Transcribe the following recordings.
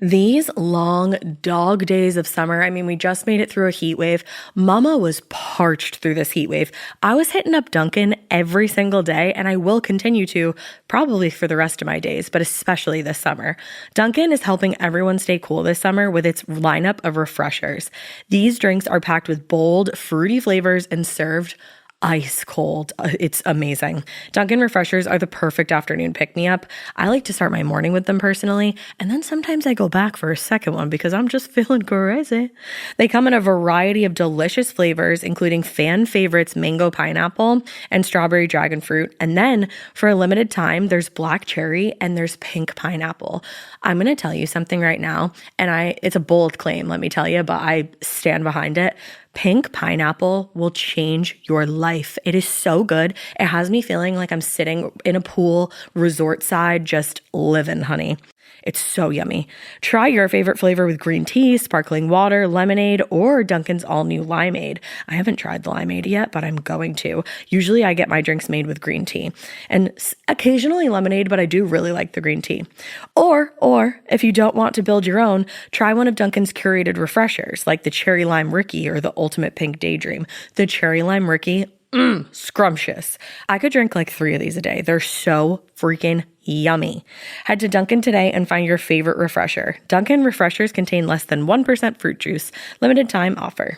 These long dog days of summer, I mean, we just made it through a heat wave. Mama was parched through this heat wave. I was hitting up Dunkin' every single day, and I will continue to probably for the rest of my days, but especially this summer. Dunkin' is helping everyone stay cool this summer with its lineup of refreshers. These drinks are packed with bold, fruity flavors and served ice cold. It's amazing. Dunkin' refreshers are the perfect afternoon pick-me-up. I like to start my morning with them personally, and then sometimes I go back for a second one because I'm just feeling crazy. They come in a variety of delicious flavors, including fan favorites mango pineapple and strawberry dragon fruit. And then for a limited time, there's black cherry and there's pink pineapple. I'm going to tell you something right now, and it's a bold claim, let me tell you, but I stand behind it. Pink pineapple will change your life. It is so good. It has me feeling like I'm sitting in a pool, resort side, just living, honey. It's so yummy. Try your favorite flavor with green tea, sparkling water, lemonade, or Dunkin's all-new limeade. I haven't tried the limeade yet, but I'm going to. Usually I get my drinks made with green tea and occasionally lemonade, but I do really like the green tea. Or if you don't want to build your own, try one of Dunkin's curated refreshers like the Cherry Lime Ricky or the Ultimate Pink Daydream. The Cherry Lime Ricky, scrumptious. I could drink like 3 of these a day. They're so freaking yummy. Head to Dunkin' today and find your favorite refresher. Dunkin' refreshers contain less than 1% fruit juice. Limited time offer.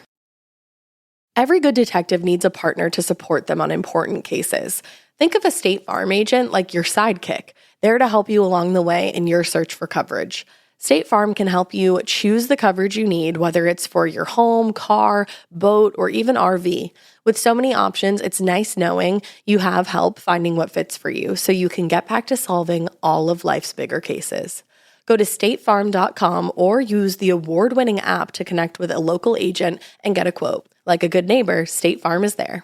Every good detective needs a partner to support them on important cases. Think of a State Farm agent like your sidekick, there to help you along the way in your search for coverage. State Farm can help you choose the coverage you need, whether it's for your home, car, boat, or even RV. With so many options, it's nice knowing you have help finding what fits for you so you can get back to solving all of life's bigger cases. Go to statefarm.com or use the award-winning app to connect with a local agent and get a quote. Like a good neighbor, State Farm is there.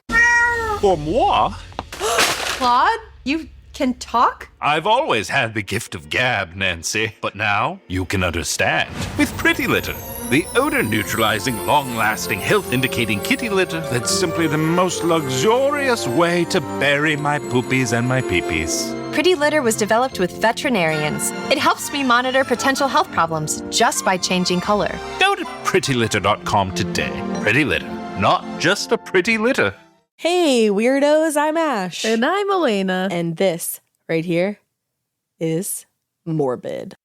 For moi? Claude, you can talk? I've always had the gift of gab, Nancy. But now you can understand. With Pretty Litter, the odor-neutralizing, long-lasting, health-indicating kitty litter that's simply the most luxurious way to bury my poopies and my peepees. Pretty Litter was developed with veterinarians. It helps me monitor potential health problems just by changing color. Go to prettylitter.com today. Pretty Litter, not just a pretty litter. Hey, weirdos, I'm Ash. And I'm Alaina. And this right here is Morbid.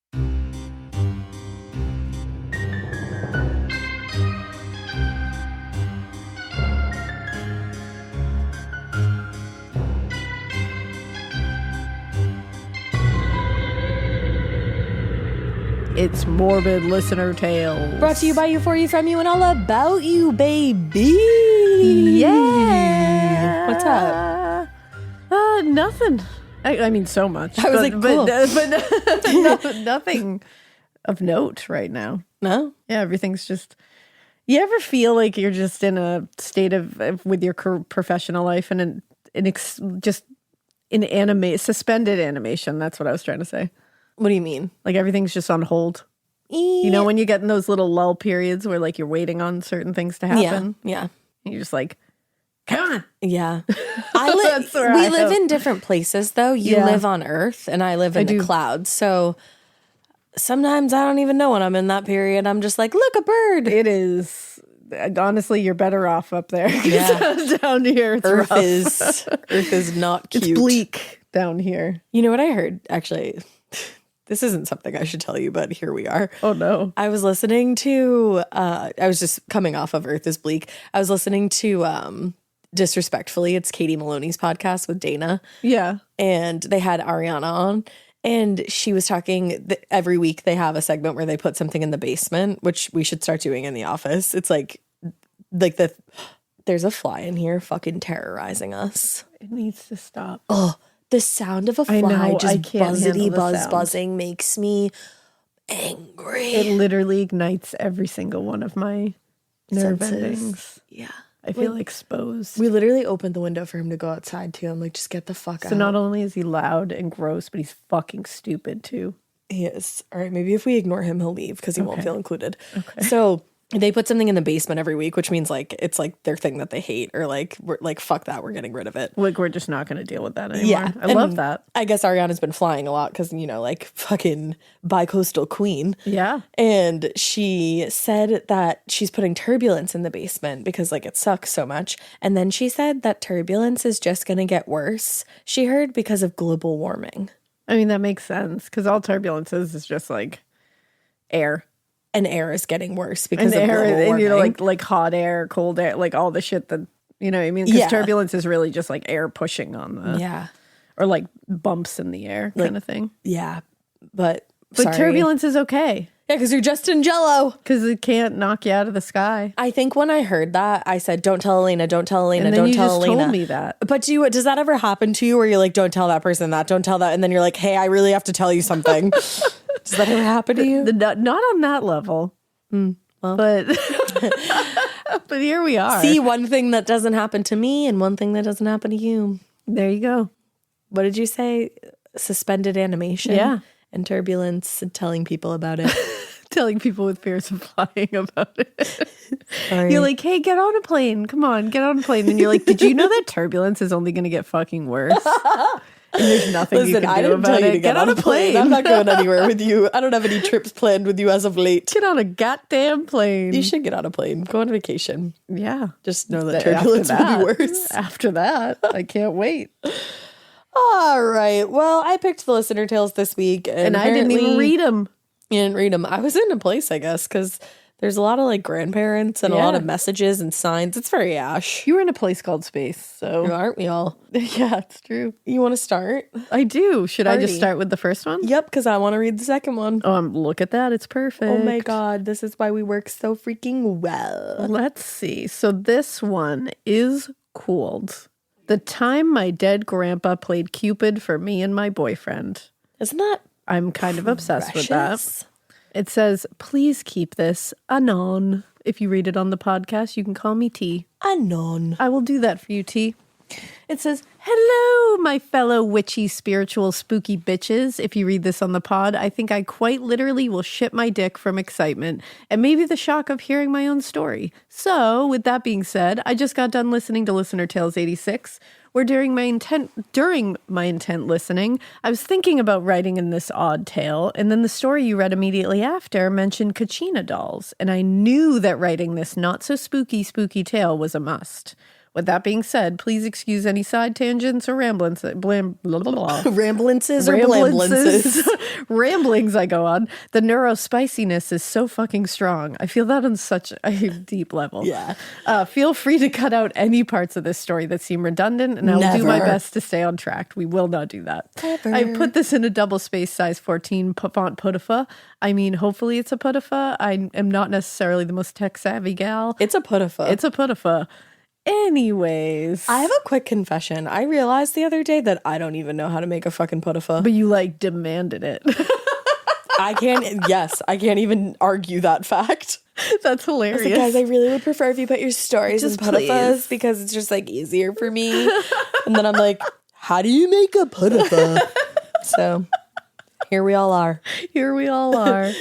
It's Morbid Listener Tales. Brought to you by you, for you, from you, and all about you, baby. Yeah. What's up? Nothing. I mean, so much. I was like, cool. but nothing of note right now. No? Yeah, everything's just... You ever feel like you're just in a state of with your professional life and just in suspended animation? That's what I was trying to say. What do you mean? Like everything's just on hold. You know, when you get in those little lull periods where like you're waiting on certain things to happen. Yeah. And you're just like, come on. Yeah. We live in different places though. You live on Earth and I live in the clouds. So sometimes I don't even know when I'm in that period. I'm just like, look, a bird. It is. Honestly, you're better off up there. Yeah. Down here, it's Earth rough. is not cute. It's bleak down here. You know what I heard? Actually, this isn't something I should tell you, but here we are. Oh, no. I was listening to, I was just coming off of Earth is Bleak. I was listening to, Disrespectfully, it's Katie Maloney's podcast with Dana. Yeah. And they had Ariana on. And she was talking, every week they have a segment where they put something in the basement, which we should start doing in the office. It's like there's a fly in here fucking terrorizing us. It needs to stop. Oh, the sound of a fly just buzzing makes me angry. It literally ignites every single one of my nerve Senses. endings. Yeah. I feel exposed. We literally opened the window for him to go outside too. I'm like, just get the fuck out. So not only is he loud and gross, but he's fucking stupid too. He is. All right, maybe if we ignore him, he'll leave because he won't feel included. Okay. So They put something in the basement every week, which means like it's like their thing that they hate, or like we're like, fuck that, we're getting rid of it. Like, we're just not going to deal with that anymore. Yeah, I love that. I guess Ariana's been flying a lot because, you know, like fucking bi-coastal queen. Yeah. And she said that she's putting turbulence in the basement because like it sucks so much. And then she said that turbulence is just going to get worse. She heard because of global warming. I mean, that makes sense because all turbulences is just like air. And air is getting worse because of air, global warming. and you know, like hot air, cold air, like all the shit that, you know what I mean? Because turbulence is really just like air pushing on the, or like bumps in the air kind of thing. Yeah, but sorry. Turbulence is okay. Yeah, because you're just in Jello. Because it can't knock you out of the sky. I think when I heard that, I said, "Don't tell Alaina. Don't tell Alaina. And then don't you tell just Alaina." told me that. But does that ever happen to you, where you're like, "Don't tell that person that. Don't tell that," and then you're like, "Hey, I really have to tell you something." Does that ever happen to you? Not on that level. Well. But but here we are. See, one thing that doesn't happen to me and one thing that doesn't happen to you. There you go. What did you say? Suspended animation? Yeah. And turbulence and telling people about it. Telling people with fears of flying about it. Sorry. You're like, hey, get on a plane. Come on, get on a plane. And you're like, did you know that turbulence is only going to get fucking worse? And there's nothing you can do about it. Get on a plane. I'm not going anywhere with you. I don't have any trips planned with you as of late. Get on a goddamn plane. You should get on a plane. Go on vacation. Yeah. Just know that turbulence will be worse. After that, I can't wait. All right. Well, I picked the listener tales this week. And I didn't even read them. You didn't read them. I was in a place, I guess, because there's a lot of like grandparents and a lot of messages and signs. It's very Ash. You were in a place called Space, so aren't we all? Yeah, it's true. You want to start? I do. Should I just start with the first one? Yep, because I want to read the second one. Look at that. It's perfect. Oh my God. This is why we work so freaking well. Let's see. So this one is called "The Time My Dead Grandpa Played Cupid for Me and My Boyfriend." Isn't that I'm kind of obsessed with that. It says, "Please keep this anon." If you read it on the podcast, you can call me T. Anon. I will do that for you, T. It says, "Hello, my fellow witchy, spiritual, spooky bitches. If you read this on the pod, I think I quite literally will shit my dick from excitement and maybe the shock of hearing my own story. So, with that being said, I just got done listening to Listener Tales 86, where during my intent listening, I was thinking about writing in this odd tale, and then the story you read immediately after mentioned Kachina dolls, and I knew that writing this not so spooky tale was a must. With that being said, please excuse any side tangents or ramblances or blamblances. Ramblings I go on. The neurospiciness is so fucking strong. I feel that on such a deep level. Yeah. Feel free to cut out any parts of this story that seem redundant, and I will do my best to stay on track. We will not do that. Never. I put this in a double space size 14 font puttifa. I mean, hopefully it's a puttifa. I am not necessarily the most tech savvy gal. It's a puttifa. It's a puttifa. Anyways. I have a quick confession. I realized the other day that I don't even know how to make a fucking puttifa. But you like demanded it. I can't even argue that fact. That's hilarious. I was like, guys, I really would prefer if you put your stories Just in puttifas because it's just like easier for me. And then I'm like, how do you make a puttifa? So here we all are. Here we all are.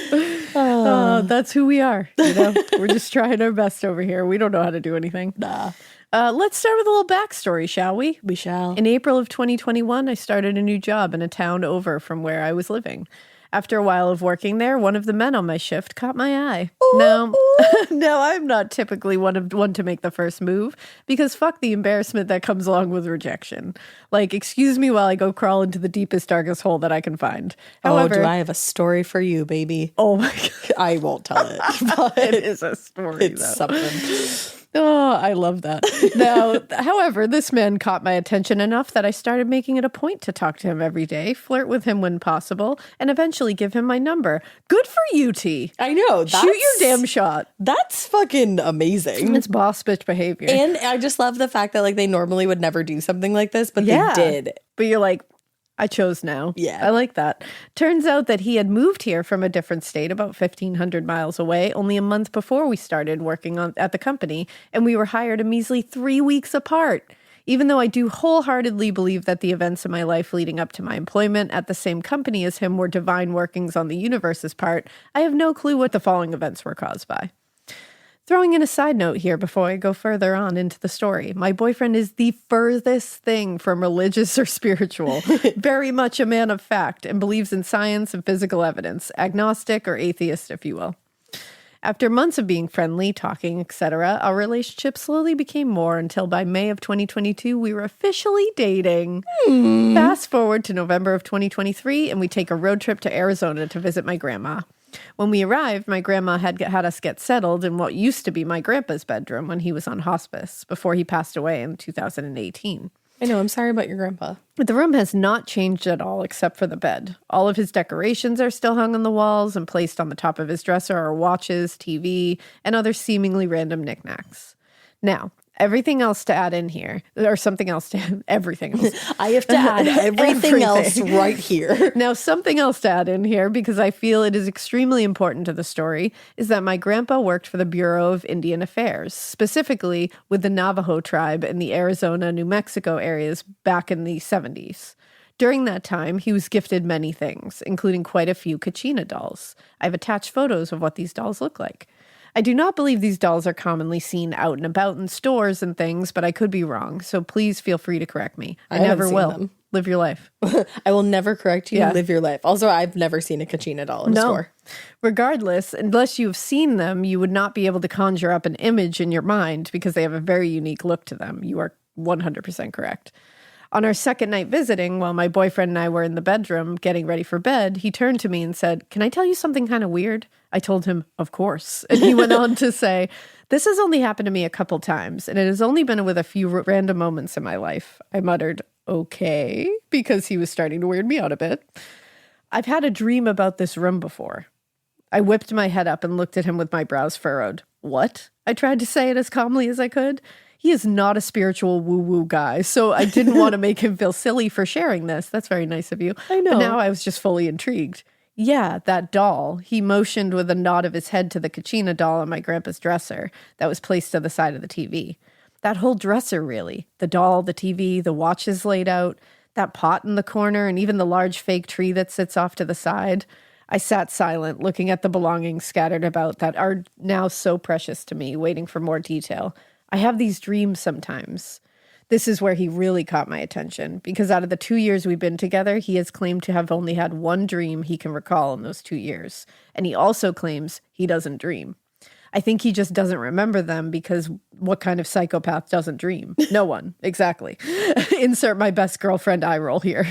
That's who we are. You know, we're just trying our best over here. We don't know how to do anything. Nah. Let's start with a little backstory, shall we? We shall. In April of 2021, I started a new job in a town over from where I was living. After a while of working there, one of the men on my shift caught my eye. Now, I'm not typically one to make the first move because fuck the embarrassment that comes along with rejection. Like, excuse me while I go crawl into the deepest, darkest hole that I can find. However, do I have a story for you, baby? Oh my God. I won't tell it. But it is a story, it's though. something. Oh, I love that. Now, however, this man caught my attention enough that I started making it a point to talk to him every day, flirt with him when possible, and eventually give him my number. Good for you, T. I know. Shoot your damn shot. That's fucking amazing. It's boss bitch behavior. And I just love the fact that like they normally would never do something like this, but they did. But you're like, I chose now. Yeah. I like that. Turns out that he had moved here from a different state about 1,500 miles away only a month before we started working at the company, and we were hired a measly 3 weeks apart. Even though I do wholeheartedly believe that the events of my life leading up to my employment at the same company as him were divine workings on the universe's part, I have no clue what the following events were caused by. Throwing in a side note here before I go further on into the story. My boyfriend is the furthest thing from religious or spiritual, very much a man of fact, and believes in science and physical evidence, agnostic or atheist, if you will. After months of being friendly, talking, etc., our relationship slowly became more until by May of 2022, we were officially dating. Fast forward to November of 2023, and we take a road trip to Arizona to visit my grandma. When we arrived, my grandma had us get settled in what used to be my grandpa's bedroom when he was on hospice before he passed away in 2018. I know, I'm sorry about your grandpa. The room has not changed at all except for the bed. All of his decorations are still hung on the walls, and placed on the top of his dresser are watches, TV, and other seemingly random knickknacks. Now, everything else to add in here, or something else to everything else. I have to add everything else right here. Now, something else to add in here, because I feel it is extremely important to the story, is that my grandpa worked for the Bureau of Indian Affairs, specifically with the Navajo tribe in the Arizona, New Mexico areas back in the 70s. During that time, he was gifted many things, including quite a few Kachina dolls. I've attached photos of what these dolls look like. I do not believe these dolls are commonly seen out and about in stores and things, but I could be wrong, so please feel free to correct me. I never will. Them. Live your life. I will never correct you. Yeah. Live your life. Also, I've never seen a Kachina doll in a store. Regardless, unless you've seen them, you would not be able to conjure up an image in your mind because they have a very unique look to them. You are 100% correct. On our second night visiting, while my boyfriend and I were in the bedroom getting ready for bed, he turned to me and said, "Can I tell you something kind of weird?" I told him, "Of course." And he went on to say, "This has only happened to me a couple times, and it has only been with a few random moments in my life." I muttered, "Okay," because he was starting to weird me out a bit. "I've had a dream about this room before." I whipped my head up and looked at him with my brows furrowed. "What?" I tried to say it as calmly as I could. He is not a spiritual woo-woo guy, so I didn't want to make him feel silly for sharing this. That's very nice of you. I know. But now I was just fully intrigued. "Yeah, that doll." He motioned with a nod of his head to the Kachina doll on my grandpa's dresser that was placed to the side of the TV. That whole dresser, really. The doll, the TV, the watches laid out, that pot in the corner, and even the large fake tree that sits off to the side. I sat silent, looking at the belongings scattered about that are now so precious to me, waiting for more detail. I have these dreams sometimes. This is where he really caught my attention, because out of the 2 years we've been together, he has claimed to have only had one dream he can recall in those 2 years. And he also claims he doesn't dream. I think he just doesn't remember them, because what kind of psychopath doesn't dream? No one. Exactly. Insert my best girlfriend eye roll here.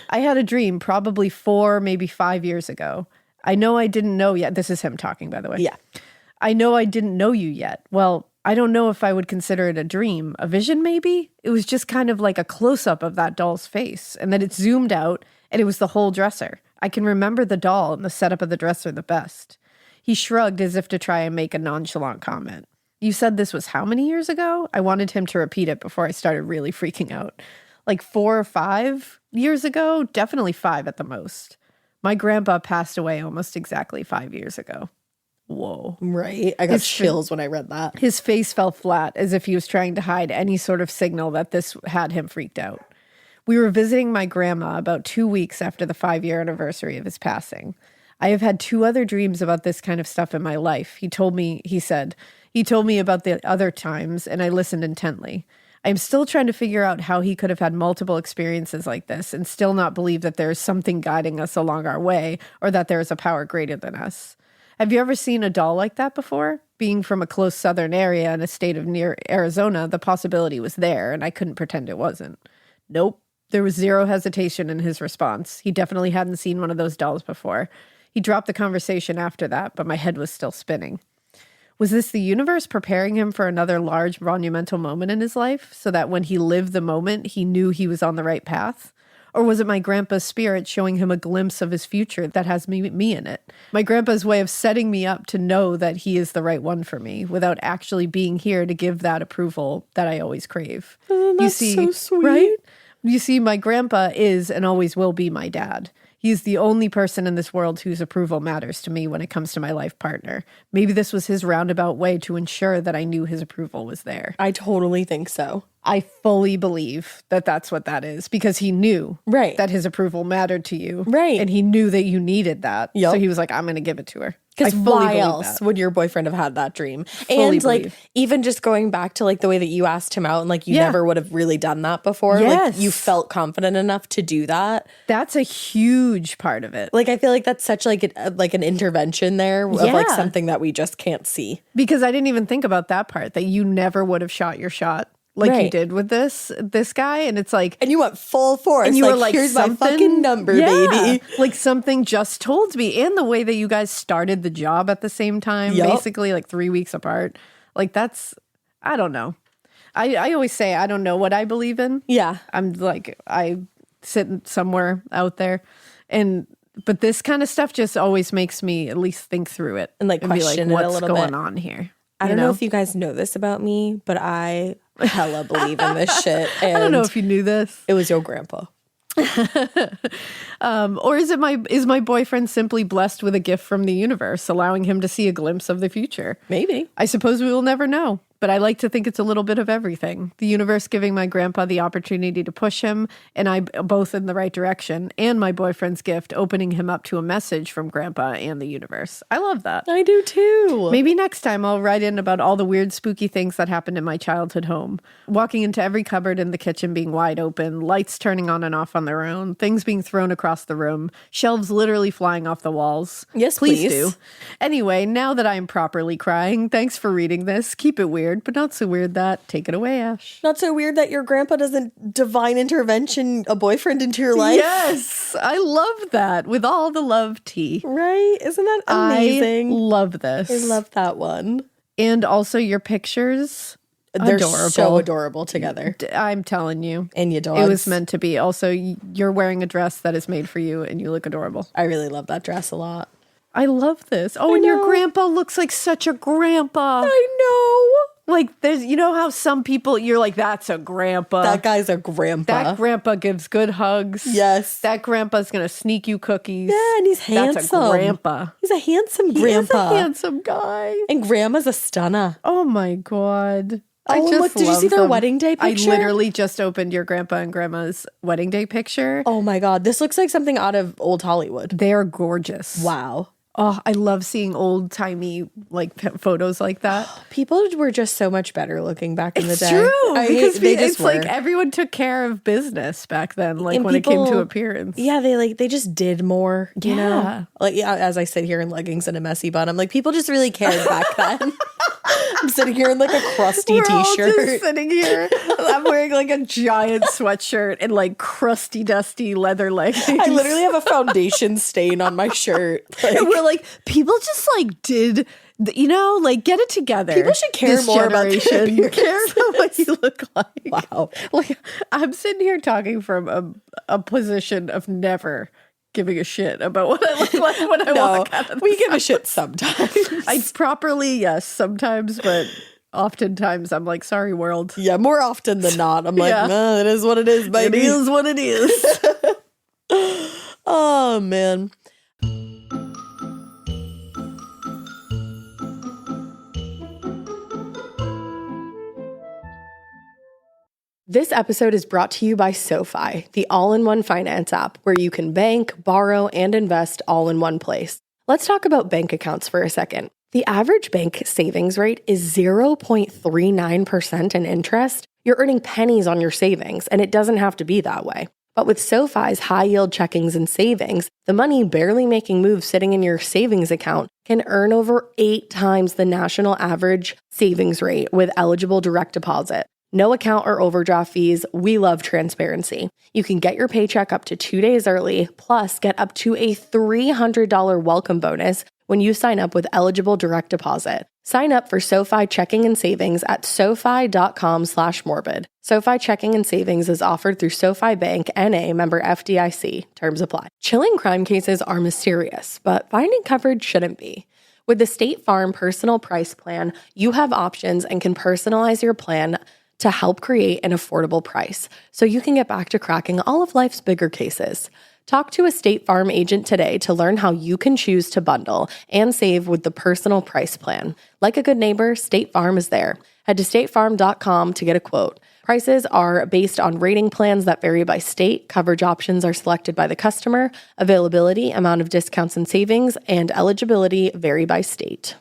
I had a dream probably 4, maybe 5 years ago. I know I didn't know yet. This is him talking, by the way. Yeah. "I know I didn't know you yet." Well, I don't know if I would consider it a dream. A vision, maybe? It was just kind of like a close-up of that doll's face, and then it zoomed out, and it was the whole dresser. I can remember the doll and the setup of the dresser the best. He shrugged as if to try and make a nonchalant comment. "You said this was how many years ago?" I wanted him to repeat it before I started really freaking out. "Like 4 or 5 years ago? Definitely 5 at the most. My grandpa passed away almost exactly 5 years ago." Whoa. Right. I got chills when I read that. His face fell flat, as if he was trying to hide any sort of signal that this had him freaked out. We were visiting my grandma about 2 weeks after the 5-year anniversary of his passing. "I have had 2 other dreams about this kind of stuff in my life," he told me about the other times, and I listened intently. I am still trying to figure out how he could have had multiple experiences like this and still not believe that there is something guiding us along our way, or that there is a power greater than us. Have you ever seen a doll like that before? Being from a close southern area in a state of near Arizona, the possibility was there, and I couldn't pretend it wasn't. Nope. There was zero hesitation in his response. He definitely hadn't seen one of those dolls before. He dropped the conversation after that, but my head was still spinning. Was this the universe preparing him for another large monumental moment in his life, so that when he lived the moment, he knew he was on the right path? Or was it my grandpa's spirit showing him a glimpse of his future that has me in it? My grandpa's way of setting me up to know that he is the right one for me, without actually being here to give that approval that I always crave. That's so sweet. Right? You see, my grandpa is and always will be my dad. He's the only person in this world whose approval matters to me when it comes to my life partner. Maybe this was his roundabout way to ensure that I knew his approval was there. I totally think so. I fully believe that that's what that is because he knew that his approval mattered to you. Right. And he knew that you needed that. Yep. So he was like, I'm going to give it to her. Because why else would your boyfriend have had that dream? And like, even just going back to like the way that you asked him out and like you never would have really done that before. Yes. Like you felt confident enough to do that. That's a huge part of it. Like I feel like that's such like an intervention there of like something that we just can't see. Because I didn't even think about that part, that you never would have shot your shot. Like you did with this guy, and it's like, and you went full force, and you were like, here's my fucking number, baby. Like something just told me, and the way that you guys started the job at the same time, basically like 3 weeks apart. Like that's, I don't know. I always say I don't know what I believe in. Yeah, I'm like I sit somewhere out there, but this kind of stuff just always makes me at least think through it and like question be like, it a what's little going bit. on here. I don't know if you guys know this about me, but I hella believe in this shit. And I don't know if you knew this. It was your grandpa. Or is my boyfriend simply blessed with a gift from the universe, allowing him to see a glimpse of the future? Maybe. I suppose we will never know. But I like to think it's a little bit of everything. The universe giving my grandpa the opportunity to push him and I both in the right direction, and my boyfriend's gift opening him up to a message from grandpa and the universe. I love that. I do too. Maybe next time I'll write in about all the weird, spooky things that happened in my childhood home. Walking into every cupboard in the kitchen being wide open, lights turning on and off on their own, things being thrown across the room, shelves literally flying off the walls. Yes, please do. Anyway, now that I am properly crying, thanks for reading this. Keep it weird, but not so weird that. Take it away, Ash. Not so weird that your grandpa doesn't divine intervention a boyfriend into your life. Yes, I love that. With all the love, T. Right? Isn't that amazing? I love this. I love that one. And also your pictures. They're adorable. So adorable together. I'm telling you. And you dogs. It was meant to be. Also, you're wearing a dress that is made for you and you look adorable. I really love that dress a lot. I love this. Oh, and your grandpa looks like such a grandpa. I know. Like, there's, you know how some people, you're like, that's a grandpa. That guy's a grandpa. That grandpa gives good hugs. Yes. That grandpa's going to sneak you cookies. Yeah, and he's handsome. That's a grandpa. He's a handsome grandpa. He's a handsome guy. And grandma's a stunner. Oh, my God. Oh, look, did you see their wedding day picture? I literally just opened your grandpa and grandma's wedding day picture. Oh, my God. This looks like something out of old Hollywood. They're gorgeous. Wow. Oh, I love seeing old-timey like photos like that. People were just so much better looking back in the day. It's true. Because it's were. like everyone took care of business back then, like and when it came to appearance. Yeah, they just did more, you know? Like, yeah, as I sit here in leggings and a messy bun, I'm like, people just really cared back then. I'm sitting here in like a crusty t-shirt. All just sitting here. I'm wearing like a giant sweatshirt and like crusty, dusty leather leggings. I literally have a foundation stain on my shirt. Like, and we're like, people just like did, you know, like get it together. People should care more about their appearance. Care about what you look like. Wow. Like I'm sitting here talking from a position of never giving a shit about what I look like when I walk out of the we give a shit sometimes. I properly, yes, sometimes, but oftentimes I'm like, sorry, world. Yeah, more often than not. I'm like, no, it is what it is, baby. It is what it is. Oh, man. This episode is brought to you by SoFi, the all-in-one finance app where you can bank, borrow, and invest all in one place. Let's talk about bank accounts for a second. The average bank savings rate is 0.39% in interest. You're earning pennies on your savings, and it doesn't have to be that way. But with SoFi's high-yield checkings and savings, the money barely making moves sitting in your savings account can earn over 8 times the national average savings rate with eligible direct deposit. No account or overdraft fees. We love transparency. You can get your paycheck up to 2 days early, plus get up to a $300 welcome bonus when you sign up with eligible direct deposit. Sign up for SoFi checking and savings at SoFi.com/morbid. SoFi checking and savings is offered through SoFi Bank, N.A., member FDIC. Terms apply. Chilling crime cases are mysterious, but finding coverage shouldn't be. With the State Farm Personal Price Plan, you have options and can personalize your plan to help create an affordable price so you can get back to cracking all of life's bigger cases. Talk to a State Farm agent today to learn how you can choose to bundle and save with the Personal Price Plan. Like a good neighbor, State Farm is there. Head to statefarm.com to get a quote. Prices are based on rating plans that vary by state. Coverage options are selected by the customer. Availability, amount of discounts and savings, and eligibility vary by state.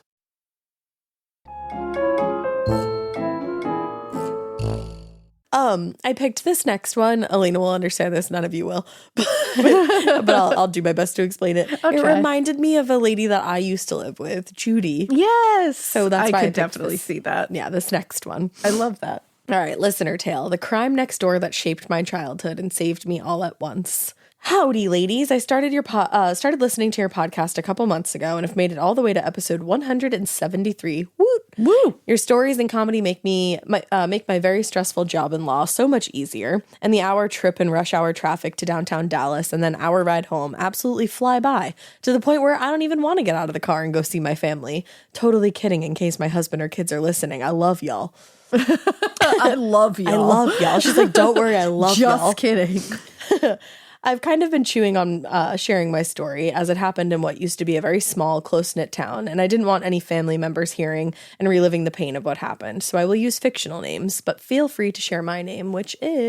I picked this next one. Alaina will understand this. None of you will. But I'll do my best to explain it. Okay. It reminded me of a lady that I used to live with, Judy. Yes. So that's why I could picked definitely see that. Yeah, this next one. I love that. All right, listener tale. The crime next door that shaped my childhood and saved me all at once. Howdy, ladies. I started listening to your podcast a couple months ago and have made it all the way to episode 173. Woo! Woo! Your stories and comedy make my very stressful job in law so much easier, and the hour trip in rush hour traffic to downtown Dallas and then hour ride home absolutely fly by, to the point where I don't even want to get out of the car and go see my family. Totally kidding in case my husband or kids are listening. I love y'all. I love y'all. I love y'all. She's like, don't worry, I love y'all. Just kidding. I've kind of been chewing on sharing my story, as it happened in what used to be a very small, close-knit town, and I didn't want any family members hearing and reliving the pain of what happened, so I will use fictional names, but feel free to share my name, which is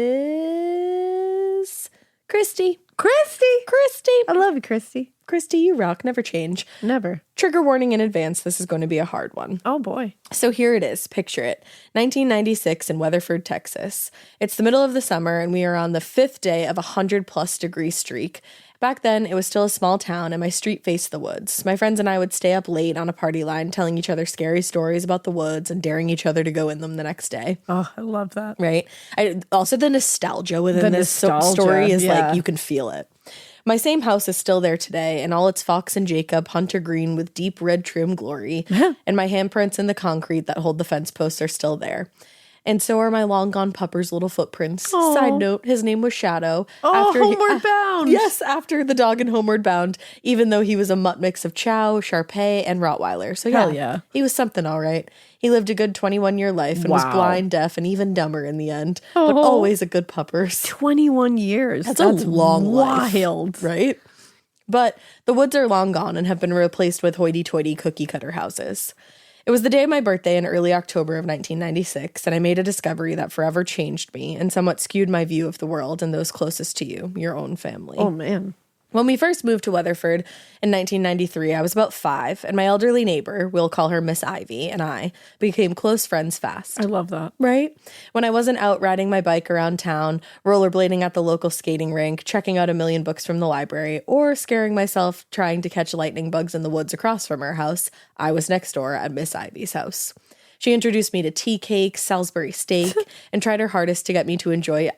Christy. Christy. I love you, Christy. Christy, you rock. Never change. Never. Trigger warning in advance. This is going to be a hard one. Oh, boy. So here it is. Picture it. 1996 in Weatherford, Texas. It's the middle of the summer, and we are on the 5th day of a 100+ degree streak. Back then, it was still a small town, and my street faced the woods. My friends and I would stay up late on a party line, telling each other scary stories about the woods and daring each other to go in them the next day. Oh, I love that. Right? Also, the nostalgia within this story is like, you can feel it. My same house is still there today, and all its Fox and Jacob hunter green with deep red trim glory, and my handprints in the concrete that hold the fence posts are still there. And so are my long gone pupper's little footprints. Aww. Side note, his name was Shadow. Homeward Bound. Yes, after the dog in Homeward Bound, even though he was a mutt mix of Chow, Shar-Pei, and Rottweiler. So Hell yeah. He was something all right. He lived a good 21-year life and was blind, deaf, and even dumber in the end. But always a good puppers. 21 years. That's a long wild. life, right? But the woods are long gone and have been replaced with hoity-toity cookie-cutter houses. It was the day of my birthday in early October of 1996, and I made a discovery that forever changed me and somewhat skewed my view of the world and those closest to you, your own family. Oh, man. When we first moved to Weatherford in 1993, I was about 5, and my elderly neighbor, we'll call her Miss Ivy, and I became close friends fast. I love that. Right? When I wasn't out riding my bike around town, rollerblading at the local skating rink, checking out a million books from the library, or scaring myself trying to catch lightning bugs in the woods across from our house, I was next door at Miss Ivy's house. She introduced me to tea cake, Salisbury steak, and tried her hardest to get me to enjoy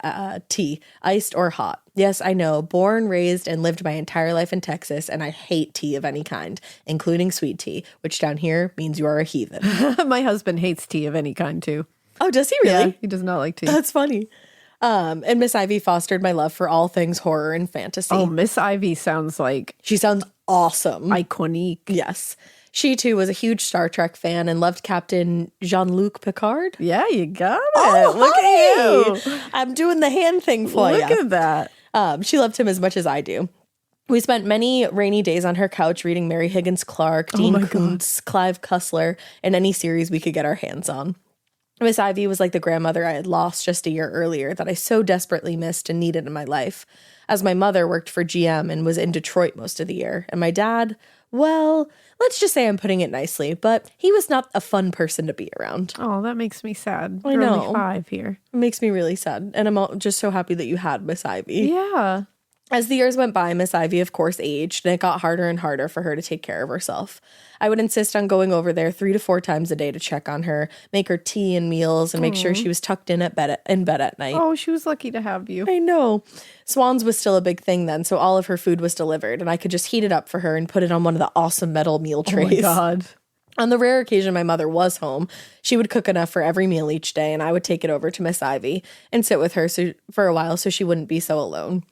tea, iced or hot. Yes, I know, born, raised, and lived my entire life in Texas, and I hate tea of any kind, including sweet tea, which down here means you are a heathen. My husband hates tea of any kind, too. Oh, does he really? Yeah, he does not like tea. That's funny. And Miss Ivy fostered my love for all things horror and fantasy. Oh, Miss Ivy sounds like... She sounds awesome. Iconique. Yes. She, too, was a huge Star Trek fan and loved Captain Jean-Luc Picard. Yeah, you got it. Oh, Look at you. I'm doing the hand thing for you. Look at that. She loved him as much as I do. We spent many rainy days on her couch reading Mary Higgins Clark, Dean Koontz, Clive Cussler, and any series we could get our hands on. Miss Ivy was like the grandmother I had lost just a year earlier that I so desperately missed and needed in my life, as my mother worked for GM and was in Detroit most of the year. And my dad, well, let's just say I'm putting it nicely, but he was not a fun person to be around. Oh, that makes me sad. I You're know. only 5 here. It makes me really sad. And I'm just so happy that you had Miss Ivy. Yeah. As the years went by, Miss Ivy, of course, aged, and it got harder and harder for her to take care of herself. I would insist on going over there 3 to 4 times a day to check on her, make her tea and meals, and make sure she was tucked in bed at night. Oh, she was lucky to have you. I know. Swans was still a big thing then, so all of her food was delivered, and I could just heat it up for her and put it on one of the awesome metal meal trays. Oh, my God. On the rare occasion my mother was home, she would cook enough for every meal each day, and I would take it over to Miss Ivy and sit with her for a while so she wouldn't be so alone.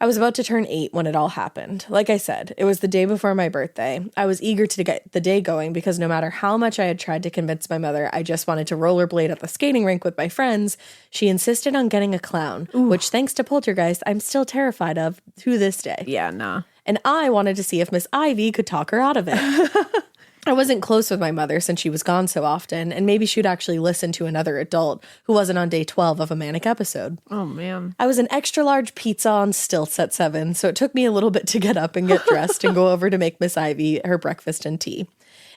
I was about to turn 8 when it all happened. Like I said, it was the day before my birthday. I was eager to get the day going because no matter how much I had tried to convince my mother I just wanted to rollerblade at the skating rink with my friends, she insisted on getting a clown, which thanks to Poltergeist, I'm still terrified of to this day. Yeah, nah. And I wanted to see if Miss Ivy could talk her out of it. I wasn't close with my mother since she was gone so often, and maybe she'd actually listen to another adult who wasn't on day 12 of a manic episode. Oh, man. I was an extra large pizza on stilts at 7, so it took me a little bit to get up and get dressed and go over to make Miss Ivy her breakfast and tea.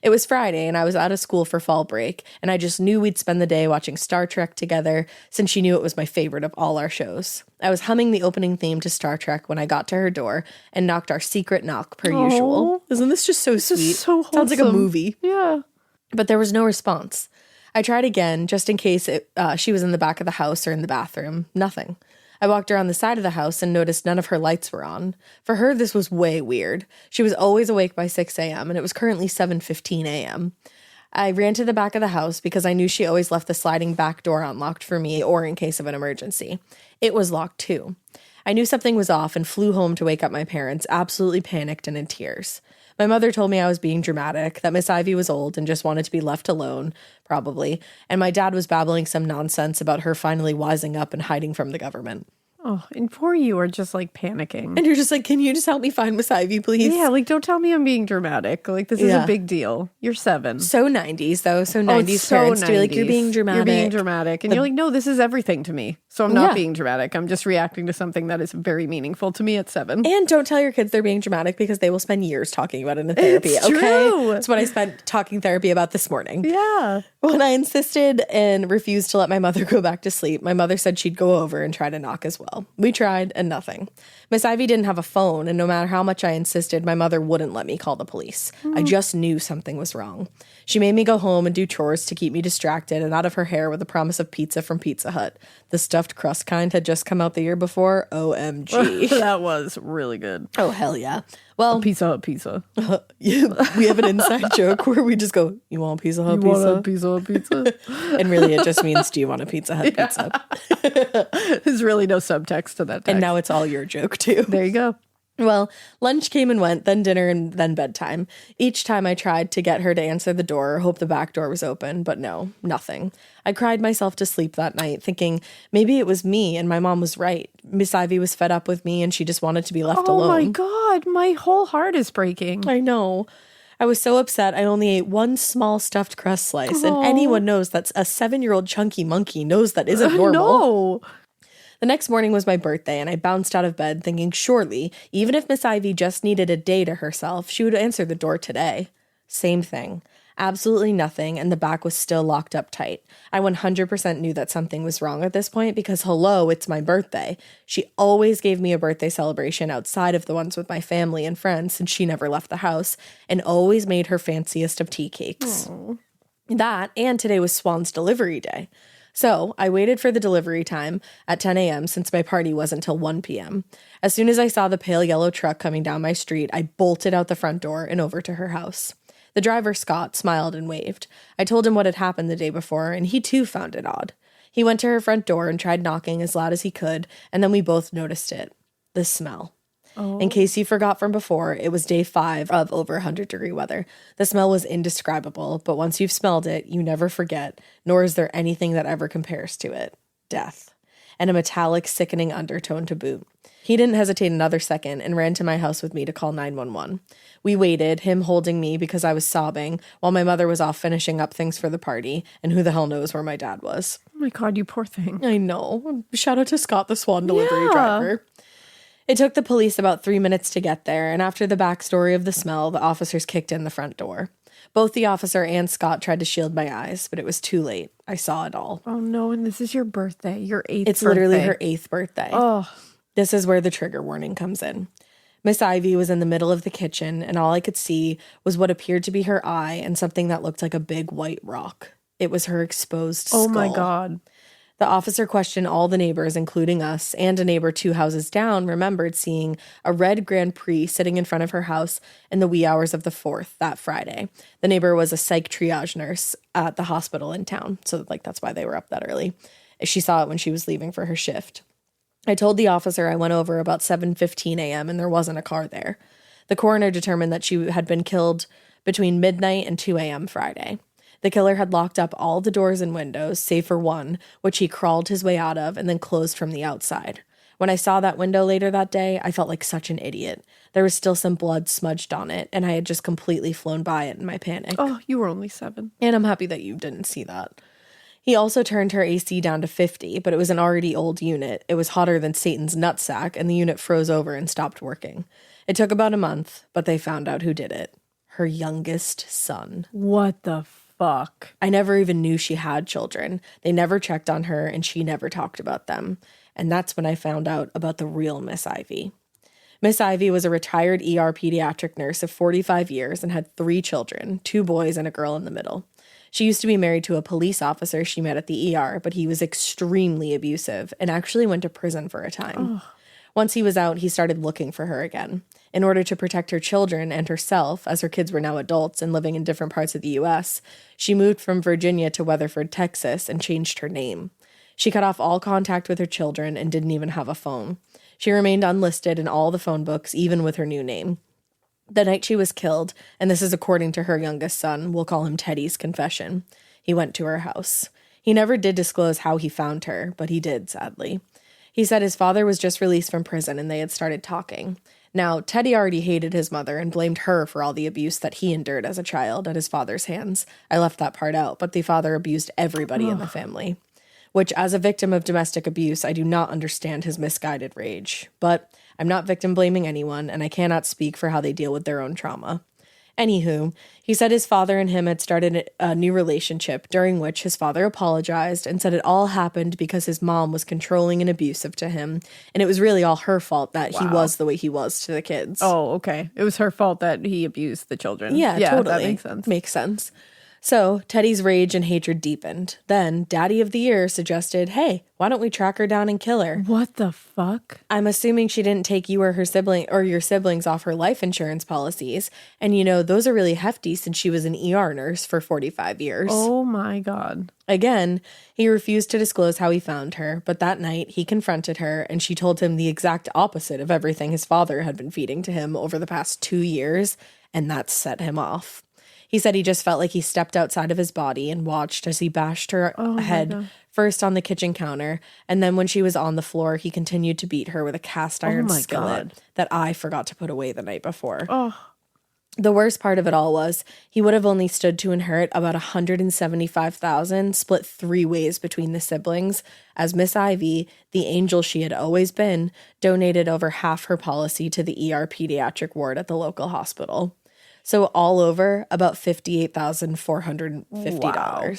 It was Friday, and I was out of school for fall break, and I just knew we'd spend the day watching Star Trek together, since she knew it was my favorite of all our shows. I was humming the opening theme to Star Trek when I got to her door and knocked our secret knock per usual. Isn't this just so sweet? Is so Sounds like a movie. Yeah. But there was no response. I tried again, just in case she was in the back of the house or in the bathroom. Nothing. I walked around the side of the house and noticed none of her lights were on. For her, this was way weird. She was always awake by 6 a.m., and it was currently 7:15 a.m. I ran to the back of the house because I knew she always left the sliding back door unlocked for me or in case of an emergency. It was locked too. I knew something was off and flew home to wake up my parents, absolutely panicked and in tears. My mother told me I was being dramatic, that Miss Ivy was old and just wanted to be left alone, probably, and my dad was babbling some nonsense about her finally wising up and hiding from the government. Oh, and poor you are just like panicking. And you're just like, can you just help me find Miss Ivy, please? Yeah, like don't tell me I'm being dramatic. Like this is a big deal. You're 7. So 90s though. So 90s it's so parents 90s. to be like, you're being dramatic. You're being dramatic. And you're like, no, this is everything to me. So I'm not being dramatic. I'm just reacting to something that is very meaningful to me at 7. And don't tell your kids they're being dramatic because they will spend years talking about it in therapy. It's okay? true. That's what I spent talking therapy about this morning. Yeah. When I insisted and refused to let my mother go back to sleep, my mother said she'd go over and try to knock as well. We tried and nothing. Miss Ivy didn't have a phone, and no matter how much I insisted, my mother wouldn't let me call the police. I just knew something was wrong. She made me go home and do chores to keep me distracted and out of her hair with the promise of pizza from Pizza Hut. The stuffed crust kind had just come out the year before. OMG. That was really good. Oh, hell yeah. Well, Pizza Hut pizza. we have an inside joke where we just go, you want a Pizza Hut You pizza? want a Pizza Hut pizza? And really it just means, do you want a Pizza Hut pizza? There's really no subtext to that text. And now it's all your joke too. There you go. Well, lunch came and went, then dinner, and then bedtime. Each time I tried to get her to answer the door or hope the back door was open, but no, nothing. I cried myself to sleep that night, thinking maybe it was me and my mom was right. Miss Ivy was fed up with me and she just wanted to be left alone. Oh my God, my whole heart is breaking. I know. I was so upset I only ate one small stuffed crust slice, and anyone knows that's a 7-year-old chunky monkey knows that isn't normal. No. The next morning was my birthday, and I bounced out of bed thinking surely, even if Miss Ivy just needed a day to herself, she would answer the door today. Same thing. Absolutely nothing, and the back was still locked up tight. I 100% knew that something was wrong at this point because, hello, it's my birthday. She always gave me a birthday celebration outside of the ones with my family and friends since she never left the house, and always made her fanciest of tea cakes. Aww. That, and today was Swan's delivery day. So I waited for the delivery time at 10 a.m. since my party wasn't till 1 p.m. As soon as I saw the pale yellow truck coming down my street, I bolted out the front door and over to her house. The driver, Scott, smiled and waved. I told him what had happened the day before, and he too found it odd. He went to her front door and tried knocking as loud as he could, and then we both noticed it. The smell. Oh. In case you forgot from before, it was day 5 of over 100-degree weather. The smell was indescribable, but once you've smelled it, you never forget, nor is there anything that ever compares to it. Death. And a metallic, sickening undertone to boot. He didn't hesitate another second and ran to my house with me to call 911. We waited, him holding me because I was sobbing, while my mother was off finishing up things for the party, and who the hell knows where my dad was. Oh my God, you poor thing. I know. Shout out to Scott, the Swan delivery driver. It took the police about 3 minutes to get there, and after the backstory of the smell, the officers kicked in the front door. Both the officer and Scott tried to shield my eyes, but it was too late. I saw it all. Oh no, and this is your birthday, your 8th birthday. It's literally her 8th birthday. Oh. This is where the trigger warning comes in. Miss Ivy was in the middle of the kitchen, and all I could see was what appeared to be her eye and something that looked like a big white rock. It was her exposed skull. Oh my God. The officer questioned all the neighbors, including us, and a neighbor 2 houses down remembered seeing a red Grand Prix sitting in front of her house in the wee hours of the 4th that Friday. The neighbor was a psych triage nurse at the hospital in town, so that's why they were up that early. She saw it when she was leaving for her shift. I told the officer I went over about 7:15 a.m. and there wasn't a car there. The coroner determined that she had been killed between midnight and 2 a.m. Friday. The killer had locked up all the doors and windows, save for one, which he crawled his way out of and then closed from the outside. When I saw that window later that day, I felt like such an idiot. There was still some blood smudged on it, and I had just completely flown by it in my panic. Oh, you were only 7. And I'm happy that you didn't see that. He also turned her AC down to 50, but it was an already old unit. It was hotter than Satan's nutsack, and the unit froze over and stopped working. It took about a month, but they found out who did it. Her youngest son. What the fuck? I never even knew she had children. They never checked on her, and she never talked about them. And that's when I found out about the real Miss Ivy. Miss Ivy was a retired ER pediatric nurse of 45 years and had 3 children, 2 boys and a girl in the middle. She used to be married to a police officer she met at the ER, but he was extremely abusive and actually went to prison for a time. Once he was out, he started looking for her again. In order to protect her children and herself, as her kids were now adults and living in different parts of the U.S., she moved from Virginia to Weatherford, Texas, and changed her name. She cut off all contact with her children and didn't even have a phone. She remained unlisted in all the phone books, even with her new name. The night she was killed, and this is according to her youngest son, we'll call him Teddy's confession, he went to her house. He never did disclose how he found her, but he did, sadly. He said his father was just released from prison and they had started talking. Now, Teddy already hated his mother and blamed her for all the abuse that he endured as a child at his father's hands. I left that part out, but the father abused everybody in the family. Which, as a victim of domestic abuse, I do not understand his misguided rage. But I'm not victim blaming anyone, and I cannot speak for how they deal with their own trauma. Anywho, he said his father and him had started a new relationship, during which his father apologized and said it all happened because his mom was controlling and abusive to him, and it was really all her fault that he was the way he was to the kids. Oh, okay. It was her fault that he abused the children. Yeah, totally. That makes sense. Makes sense. So Teddy's rage and hatred deepened. Then Daddy of the Year suggested, hey, why don't we track her down and kill her? What the fuck? I'm assuming she didn't take you or your siblings off her life insurance policies. And you know, those are really hefty since she was an ER nurse for 45 years. Oh my God. Again, he refused to disclose how he found her, but that night he confronted her and she told him the exact opposite of everything his father had been feeding to him over the past 2 years, and that set him off. He said he just felt like he stepped outside of his body and watched as he bashed her head first on the kitchen counter, and then when she was on the floor, he continued to beat her with a cast iron skillet that I forgot to put away the night before. The worst part of it all was he would have only stood to inherit about $175,000, split 3 ways between the siblings, as Miss Ivy, the angel she had always been, donated over half her policy to the ER pediatric ward at the local hospital. So all over, about $58,450. Wow.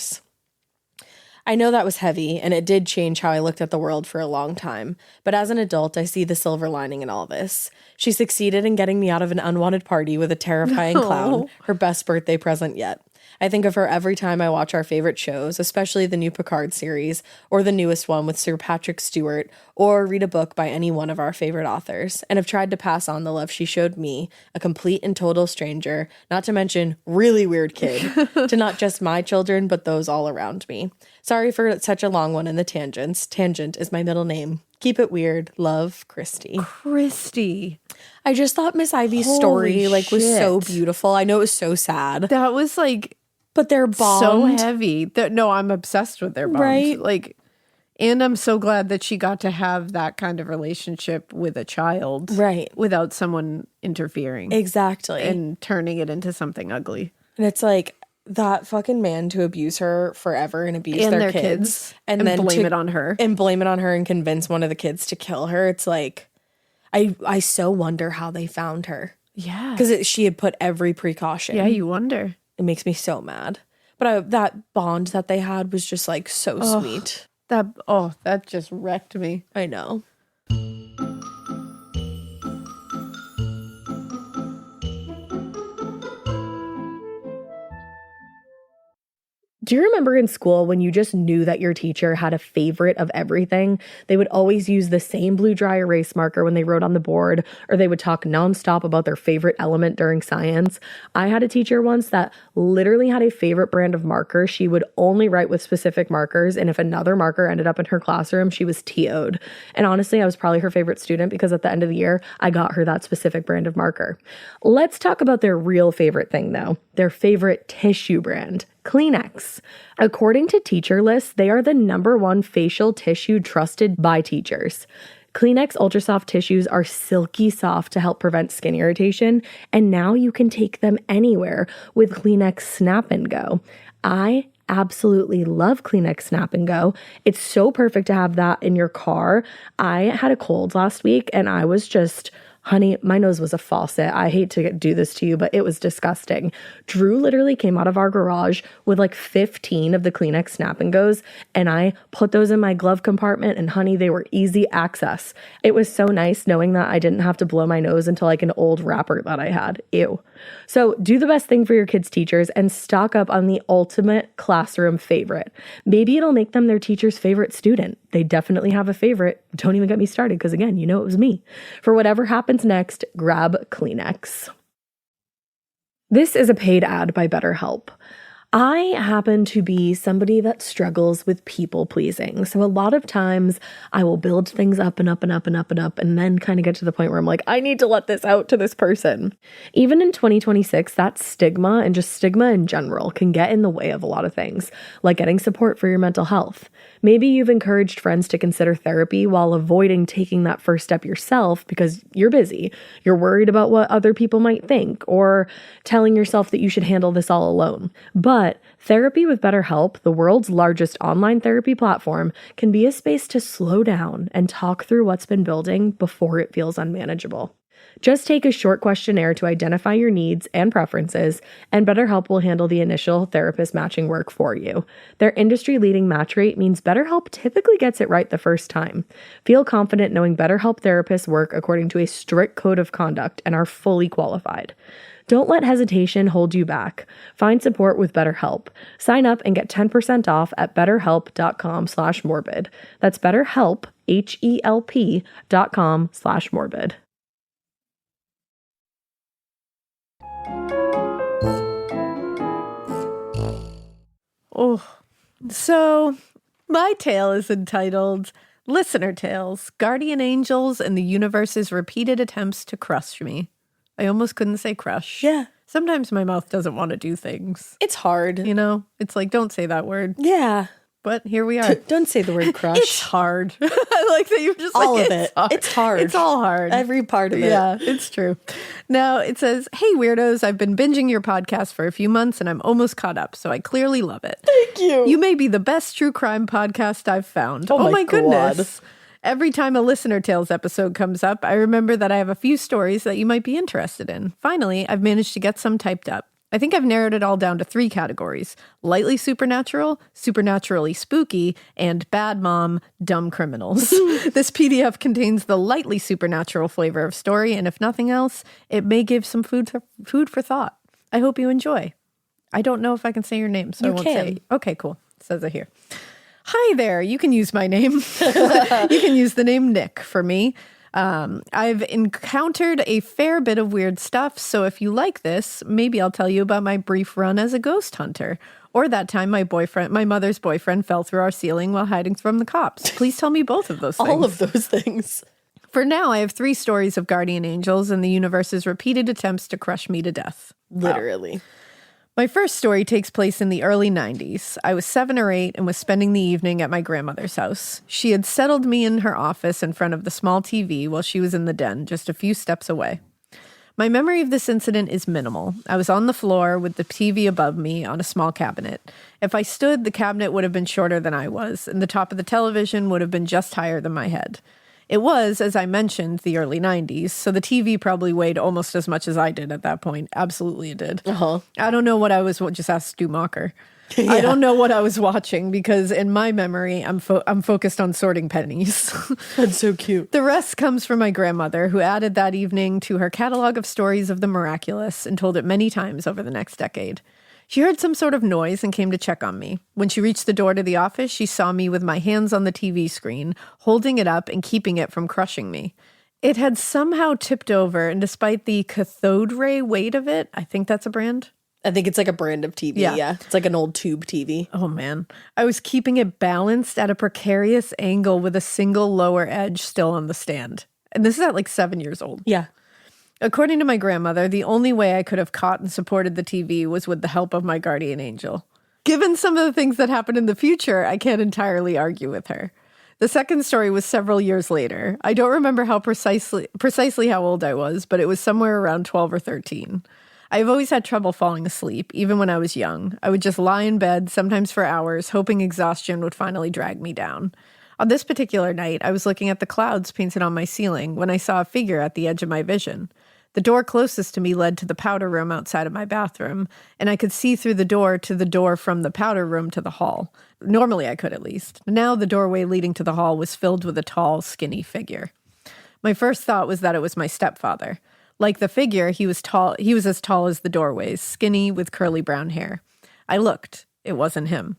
I know that was heavy, and it did change how I looked at the world for a long time. But as an adult, I see the silver lining in all this. She succeeded in getting me out of an unwanted party with a terrifying clown, her best birthday present yet. I think of her every time I watch our favorite shows, especially the new Picard series, or the newest one with Sir Patrick Stewart, or read a book by any one of our favorite authors, and have tried to pass on the love she showed me, a complete and total stranger, not to mention really weird kid, to not just my children, but those all around me. Sorry for such a long one in the tangents. Tangent is my middle name. Keep it weird. Love, Christy. Christy. I just thought Miss Ivy's story was so beautiful. I know it was so sad. That was but their bond. So heavy. No, I'm obsessed with their bond. Right? And I'm so glad that she got to have that kind of relationship with a child. Right. Without someone interfering. Exactly. And turning it into something ugly. And it's like that fucking man to abuse her forever and abuse their kids. And then blame it on her. And blame it on her and convince one of the kids to kill her. It's like, I so wonder how they found her. Yeah. Because she had put every precaution. Yeah, you wonder. It makes me so mad. But that bond that they had was just so sweet. That just wrecked me. I know. Do you remember in school when you just knew that your teacher had a favorite of everything? They would always use the same blue dry erase marker when they wrote on the board, or they would talk nonstop about their favorite element during science. I had a teacher once that literally had a favorite brand of marker. She would only write with specific markers, and if another marker ended up in her classroom, she was TO'd. And honestly, I was probably her favorite student because at the end of the year, I got her that specific brand of marker. Let's talk about their real favorite thing, though. Their favorite tissue brand. Kleenex. According to Teacher List, they are the #1 facial tissue trusted by teachers. Kleenex Ultra Soft tissues are silky soft to help prevent skin irritation, and now you can take them anywhere with Kleenex Snap and Go. I absolutely love Kleenex Snap and Go. It's so perfect to have that in your car. I had a cold last week and I was just, honey, my nose was a faucet. I hate to do this to you, but it was disgusting. Drew literally came out of our garage with like 15 of the Kleenex Snap and Goes, and I put those in my glove compartment, and honey, they were easy access. It was so nice knowing that I didn't have to blow my nose into like an old wrapper that I had. Ew. So do the best thing for your kids' teachers and stock up on the ultimate classroom favorite. Maybe it'll make them their teacher's favorite student. They definitely have a favorite. Don't even get me started because, again, you know it was me. For whatever happens next, grab Kleenex. This is a paid ad by BetterHelp. I happen to be somebody that struggles with people pleasing. So a lot of times I will build things up and up and up and up and up and then kind of get to the point where I'm like, I need to let this out to this person. Even in 2026, that stigma and just stigma in general can get in the way of a lot of things, like getting support for your mental health. Maybe you've encouraged friends to consider therapy while avoiding taking that first step yourself because you're busy. You're worried about what other people might think, or telling yourself that you should handle this all alone. But therapy with BetterHelp, the world's largest online therapy platform, can be a space to slow down and talk through what's been building before it feels unmanageable. Just take a short questionnaire to identify your needs and preferences, and BetterHelp will handle the initial therapist matching work for you. Their industry-leading match rate means BetterHelp typically gets it right the first time. Feel confident knowing BetterHelp therapists work according to a strict code of conduct and are fully qualified. Don't let hesitation hold you back. Find support with BetterHelp. Sign up and get 10% off at betterhelp.com/morbid. That's BetterHelp, HELP.com/morbid. Oh, so my tale is entitled Listener Tales, Guardian Angels and the Universe's Repeated Attempts to Crush Me. I almost couldn't say crush. Yeah. Sometimes my mouth doesn't want to do things. It's hard. You know, it's like, don't say that word. Yeah. But here we are. Don't say the word crush. It's hard. I like that you're just like, all of it's it. hard. It's hard. It's all hard. Every part of it. Yeah, it's true. Now it says, hey, weirdos, I've been binging your podcast for a few months and I'm almost caught up, so I clearly love it. Thank you. You may be the best true crime podcast I've found. Oh my goodness. Every time a Listener Tales episode comes up, I remember that I have a few stories that you might be interested in. Finally, I've managed to get some typed up. I think I've narrowed it all down to 3 categories: lightly supernatural, supernaturally spooky, and bad mom, dumb criminals. This PDF contains the lightly supernatural flavor of story, and if nothing else, it may give some food for thought. I hope you enjoy. I don't know if I can say your name, so I won't say. Okay, cool. It says it here. Hi there. You can use my name. You can use the name Nick for me. I've encountered a fair bit of weird stuff, so if you like this, maybe I'll tell you about my brief run as a ghost hunter, or that time my mother's boyfriend fell through our ceiling while hiding from the cops. Please tell me both of those things. All of those things. For now, I have 3 stories of guardian angels and the universe's repeated attempts to crush me to death. Literally. Wow. My first story takes place in the early 90s. I was 7 or 8 and was spending the evening at my grandmother's house. She had settled me in her office in front of the small TV while she was in the den, just a few steps away. My memory of this incident is minimal. I was on the floor with the TV above me on a small cabinet. If I stood, the cabinet would have been shorter than I was, and the top of the television would have been just higher than my head. It was, as I mentioned, the early 90s, so the TV probably weighed almost as much as I did at that point. Absolutely it did. Uh-huh. I don't know what I was, just ask Stu Mocker. Yeah. I don't know what I was watching because in my memory, I'm focused on sorting pennies. That's so cute. The rest comes from my grandmother, who added that evening to her catalog of stories of the miraculous and told it many times over the next decade. She heard some sort of noise and came to check on me. When she reached the door to the office, she saw me with my hands on the TV screen, holding it up and keeping it from crushing me. It had somehow tipped over, and despite the cathode ray weight of it, I think that's a brand. I think it's like a brand of TV. Yeah. It's like an old tube TV. Oh, man. I was keeping it balanced at a precarious angle with a single lower edge still on the stand. And this is at like 7 years old. Yeah. According to my grandmother, the only way I could have caught and supported the TV was with the help of my guardian angel. Given some of the things that happen in the future, I can't entirely argue with her. The second story was several years later. I don't remember how precisely how old I was, but it was somewhere around 12 or 13. I've always had trouble falling asleep, even when I was young. I would just lie in bed, sometimes for hours, hoping exhaustion would finally drag me down. On this particular night, I was looking at the clouds painted on my ceiling when I saw a figure at the edge of my vision. The door closest to me led to the powder room outside of my bathroom, and I could see through the door to the door from the powder room to the hall. Normally I could, at least. Now the doorway leading to the hall was filled with a tall, skinny figure. My first thought was that it was my stepfather. Like the figure, he was tall. He was as tall as the doorways, skinny with curly brown hair. I looked. It wasn't him.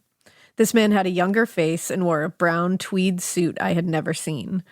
This man had a younger face and wore a brown tweed suit I had never seen.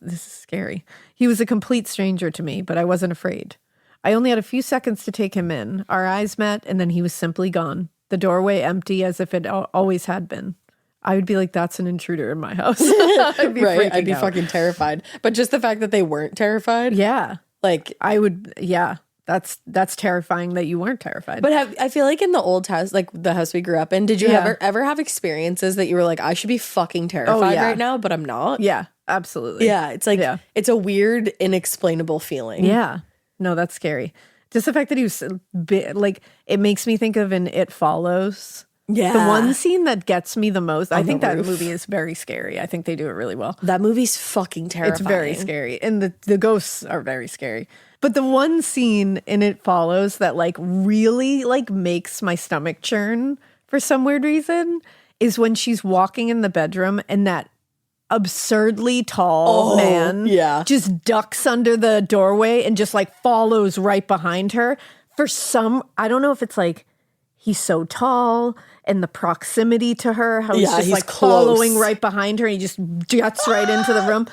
This is scary. He was a complete stranger to me, but I wasn't afraid. I only had a few seconds to take him in. Our eyes met, and then he was simply gone. The doorway empty as if it always had been. I would be like, that's an intruder in my house. I'd be Right? I'd be out. fucking terrified. But just the fact that they weren't terrified. Yeah. Like, I would, yeah. That's terrifying that you weren't terrified. but I feel like in the old house, like the house we grew up in, did you ever have experiences that you were like, I should be fucking terrified right now, but I'm not? Yeah, absolutely. Yeah, it's like, it's a weird, inexplainable feeling. Yeah. No, that's scary. Just the fact that he was like, it makes me think of in It Follows. Yeah. The one scene that gets me the most, I think that roof. movie is very scary. I think they do it really well. That movie's fucking terrifying. It's very scary. And the ghosts are very scary. But the one scene in It Follows that like really like makes my stomach churn for some weird reason is when she's walking in the bedroom and that absurdly tall man just ducks under the doorway and just like follows right behind her. I don't know if it's like he's so tall and the proximity to her, how he's just like following right behind her and he just gets right into the room.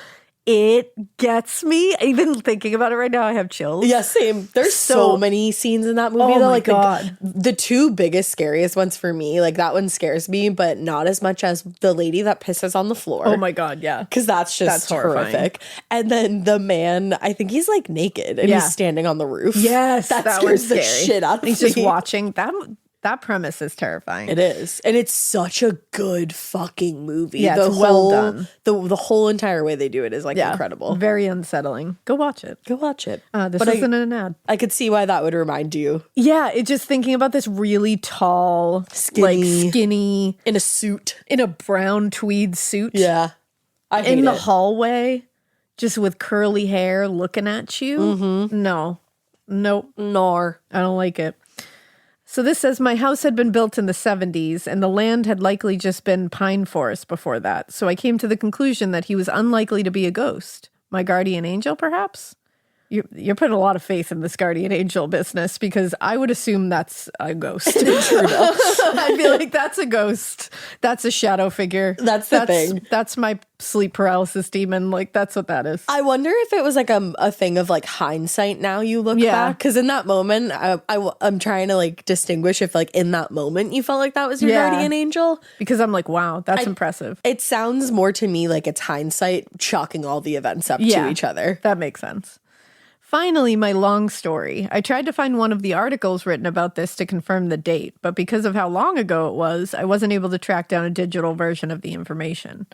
It gets me. Even thinking about it right now, I have chills. Yeah, same. There's so many scenes in that movie. Oh though. my Like God. the two biggest, scariest ones for me, like that one scares me, but not as much as the lady that pisses on the floor. Oh my God, yeah. Because that's horrifying. horrific. And then the man, I think he's like naked and he's standing on the roof. Yes, that that scares was the scary. shit out of me. He's just watching. That premise is terrifying. It is. And it's such a good fucking movie. Yeah, the it's well done. The whole entire way they do it is like incredible. Very unsettling. Go watch it. Go watch it. This isn't an ad. I could see why that would remind you. Yeah, it's just thinking about this really tall, skinny, in a suit. in a brown tweed suit. Yeah. I hate in the it. hallway, just with curly hair looking at you. Mm-hmm. No. Nope. Nor. I don't like it. So this says, my house had been built in the 70s, and the land had likely just been pine forest before that. So I came to the conclusion that he was unlikely to be a ghost. My guardian angel, perhaps? You're putting a lot of faith in this guardian angel business, because I would assume that's a ghost. I'd be like, that's a ghost. That's a shadow figure. That's the thing. That's my sleep paralysis demon. Like, that's what that is. I wonder if it was like a thing of like hindsight now you look back. Because in that moment, I'm trying to like distinguish if like in that moment you felt like that was your guardian angel. Because I'm like, wow, that's impressive. It sounds more to me like it's hindsight chalking all the events up to each other. That makes sense. Finally, my long story. I tried to find one of the articles written about this to confirm the date, but because of how long ago it was, I wasn't able to track down a digital version of the information.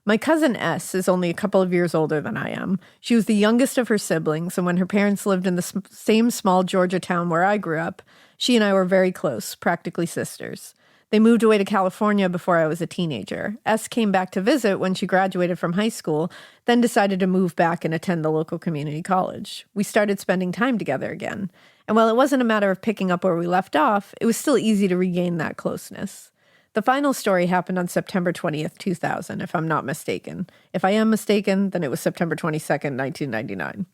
My cousin S is only a couple of years older than I am. She was the youngest of her siblings, and when her parents lived in the same small Georgia town where I grew up, she and I were very close, practically sisters. They moved away to California before I was a teenager. S came back to visit when she graduated from high school, then decided to move back and attend the local community college. We started spending time together again. And while it wasn't a matter of picking up where we left off, it was still easy to regain that closeness. The final story happened on September 20th, 2000, if I'm not mistaken. If I am mistaken, then it was September 22nd, 1999.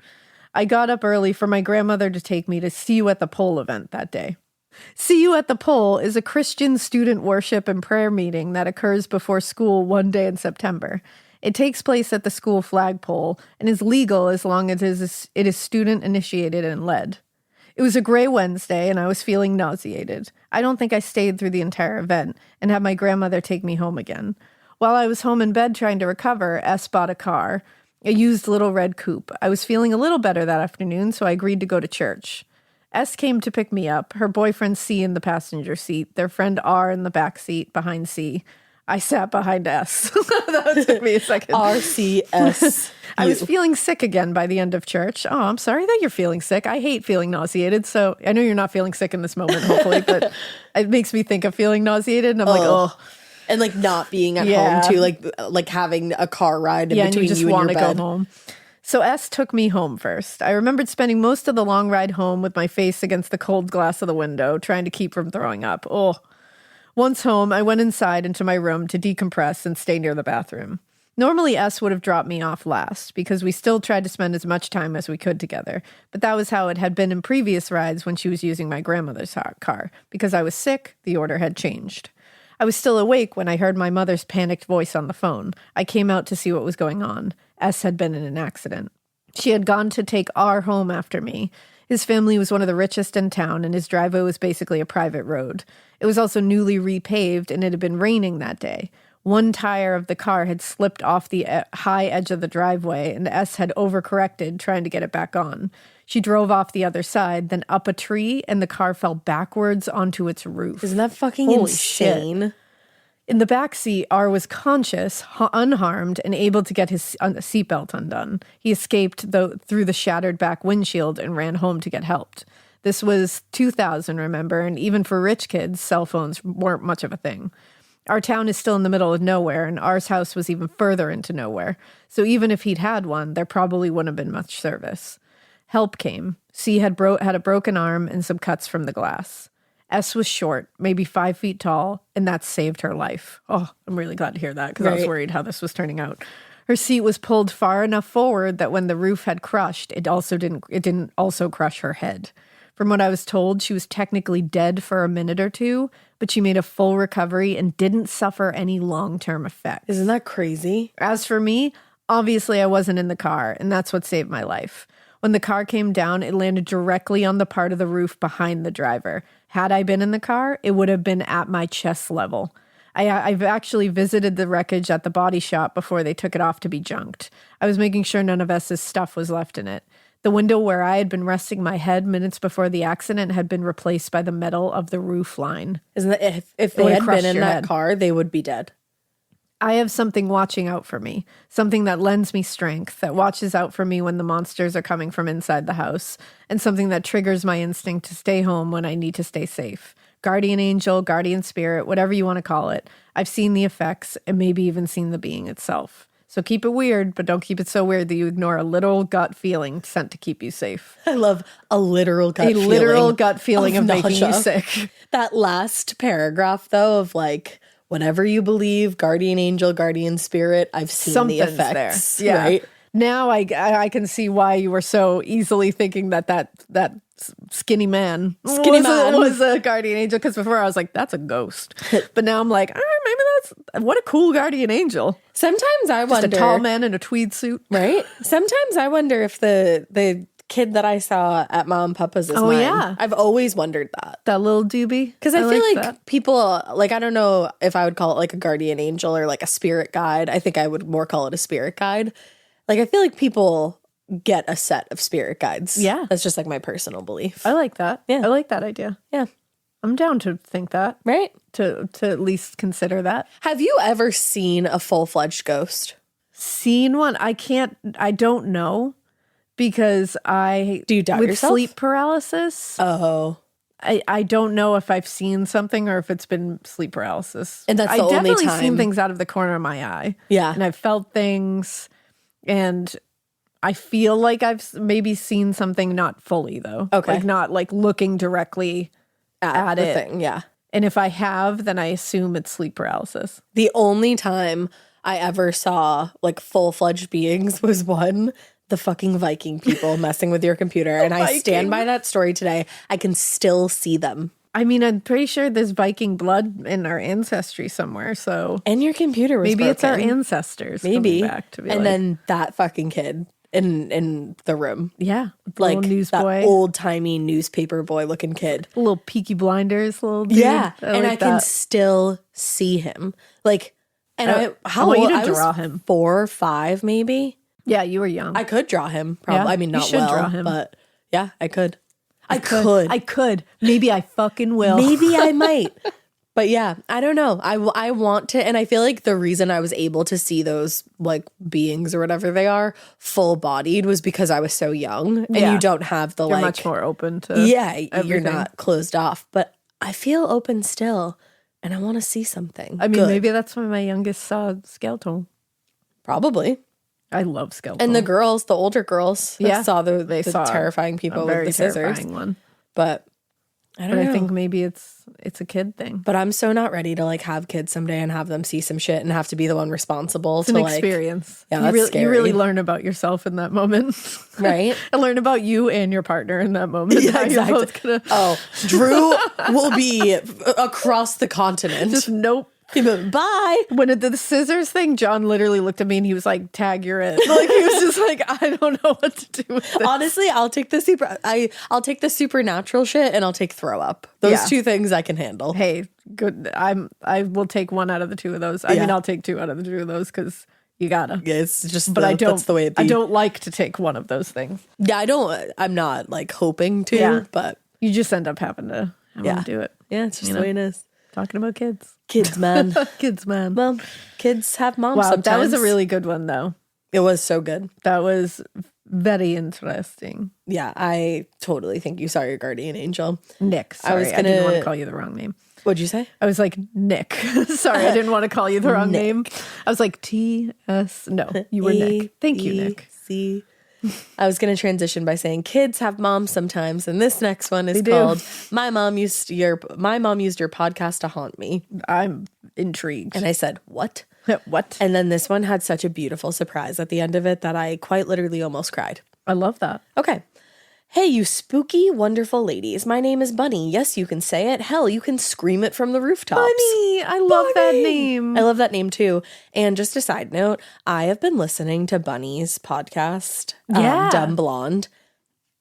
I got up early for my grandmother to take me to See You at the Pole event that day. See You at the Pole is a Christian student worship and prayer meeting that occurs before school one day in September. It takes place at the school flagpole and is legal as long as it is student initiated and led. It was a gray Wednesday and I was feeling nauseated. I don't think I stayed through the entire event and had my grandmother take me home again. While I was home in bed trying to recover, S bought a car, a used little red coupe. I was feeling a little better that afternoon, so I agreed to go to church. S came to pick me up, her boyfriend C in the passenger seat, their friend R in the back seat behind C. I sat behind S. That took me a second. RCS. I was feeling sick again by the end of church. Oh, I'm sorry that you're feeling sick. I hate feeling nauseated. So I know you're not feeling sick in this moment, hopefully, but it makes me think of feeling nauseated. And I'm like, oh. And like not being at home too, like having a car ride in between you just you and want your to bed. go home. So S took me home first. I remembered spending most of the long ride home with my face against the cold glass of the window, trying to keep from throwing up. Oh. Once home, I went inside into my room to decompress and stay near the bathroom. Normally, S would have dropped me off last because we still tried to spend as much time as we could together. But that was how it had been in previous rides when she was using my grandmother's car. Because I was sick, the order had changed. I was still awake when I heard my mother's panicked voice on the phone. I came out to see what was going on. S had been in an accident. She had gone to take R home after me. His family was one of the richest in town, and his driveway was basically a private road. It was also newly repaved, and it had been raining that day. One tire of the car had slipped off the high edge of the driveway, and S had overcorrected, trying to get it back on. She drove off the other side, then up a tree, and the car fell backwards onto its roof. Isn't that fucking Holy insane? Shit. In the back seat, R was conscious, unharmed, and able to get his seatbelt undone. He escaped through the shattered back windshield and ran home to get helped. This was 2000, remember, and even for rich kids, cell phones weren't much of a thing. Our town is still in the middle of nowhere, and R's house was even further into nowhere. So even if he'd had one, there probably wouldn't have been much service. Help came. C had a broken arm and some cuts from the glass. S was short, maybe 5 feet tall, and that saved her life. Oh, I'm really glad to hear that because I was worried how this was turning out. Her seat was pulled far enough forward that when the roof had crushed, it didn't also crush her head. From what I was told, she was technically dead for a minute or two, but she made a full recovery and didn't suffer any long-term effects. Isn't that crazy? As for me, obviously I wasn't in the car, and that's what saved my life. When the car came down, it landed directly on the part of the roof behind the driver. Had I been in the car, it would have been at my chest level. I've actually visited the wreckage at the body shop before they took it off to be junked. I was making sure none of S's stuff was left in it. The window where I had been resting my head minutes before the accident had been replaced by the metal of the roof line. Isn't that if they had been in that car, they would be dead. I have something watching out for me, something that lends me strength, that watches out for me when the monsters are coming from inside the house, and something that triggers my instinct to stay home when I need to stay safe. Guardian angel, guardian spirit, whatever you want to call it. I've seen the effects and maybe even seen the being itself. So keep it weird, but don't keep it so weird that you ignore a literal gut feeling sent to keep you safe. I love a literal gut feeling. A literal gut feeling of making you sick. That last paragraph, though, of like, whatever you believe, guardian angel, guardian spirit, I've seen the effects. There. Yeah. Right? Now I can see why you were so easily thinking that skinny man was a guardian angel, because before I was like, that's a ghost. But now I'm like, maybe what a cool guardian angel. Sometimes I wonder. Just a tall man in a tweed suit. Right? Sometimes I wonder if the kid that I saw at Mom and Papa's is mine. Yeah. I've always wondered that. That little doobie. Because I feel like that. people, like, I don't know if I would call it like a guardian angel or like a spirit guide. I think I would more call it a spirit guide. Like, I feel like people get a set of spirit guides. Yeah. That's just like my personal belief. I like that. Yeah. I like that idea. Yeah. I'm down to think that. Right? To at least consider that. Have you ever seen a full-fledged ghost? Seen one? I don't know. Because do you doubt with yourself? Sleep paralysis. Oh. I don't know if I've seen something or if it's been sleep paralysis. And that's the only I've definitely time. seen things out of the corner of my eye. Yeah. And I've felt things, and I feel like I've maybe seen something, not fully though. Okay. Like not like looking directly at the it. thing, yeah. And if I have, then I assume it's sleep paralysis. The only time I ever saw like full-fledged beings was the fucking Viking people messing with your computer. And I stand by that story today. I can still see them. I mean, I'm pretty sure there's Viking blood in our ancestry somewhere. So And your computer was maybe broken. it's our ancestors. Maybe. Coming back to be and like, then that fucking kid in the room. yeah, Like little that old-timey newspaper boy looking kid. little Peaky Blinders, little dude. Yeah. I I can still see him. Like, and I how want you old? to I was draw him. 4 or 5 maybe. Yeah, you were young. I could draw him. Probably. Yeah, I mean, you not should well, draw him. but yeah, I could. I could. Maybe I fucking will. Maybe I might. But yeah, I don't know. I want to, and I feel like the reason I was able to see those like beings or whatever they are full bodied was because I was so young, and you don't have the You're like much more open to you're everything. not closed off. But I feel open still, and I want to see something. I mean, good. maybe that's why my youngest saw Skeletal. Probably. I love Skeletal. And the girls, the older girls, saw they saw terrifying people with the terrifying scissors. one. But I don't know. I think maybe it's a kid thing. But I'm so not ready to like have kids someday and have them see some shit and have to be the one responsible. It's an experience. Yeah, that's scary. You really learn about yourself in that moment, right? And learn about you and your partner in that moment. Yeah, exactly. Drew will be across the continent. Just nope. Bye. When it did the scissors thing, John literally looked at me and he was like, "Tag, you're it." Like he was just like, "I don't know what to do with this." Honestly, I'll take the supernatural shit and I'll take throw up. Those two things I can handle. Hey, good. I will take one out of the two of those. I mean, I'll take two out of the two of those because you gotta. Yeah, it's just. But that's the way it be. I don't like to take one of those things. Yeah, I'm not like hoping to, but you just end up having to do it. Yeah, it's just the way it is. Talking about kids. Kids, man. Kids, man. Well, kids have moms wow, sometimes. that was a really good one, though. It was so good. That was very interesting. Yeah, I totally think you saw your guardian angel. Nick. Sorry, I didn't want to call you the wrong name. What'd you say? I was like, Nick. Sorry, I didn't want to call you the wrong name. I was like, T-S. No, you were Nick. Thank you, Nick. C. I was going to transition by saying kids have moms sometimes, and this next one is called My Mom Used Your Podcast to Haunt Me. I'm intrigued. And I said, what? What? And then this one had such a beautiful surprise at the end of it that I quite literally almost cried. I love that. Okay. Hey, you spooky, wonderful ladies. My name is Bunny. Yes, you can say it. Hell, you can scream it from the rooftops. Bunny! I love that name. I love that name too. And just a side note, I have been listening to Bunny's podcast, Dumb Blonde.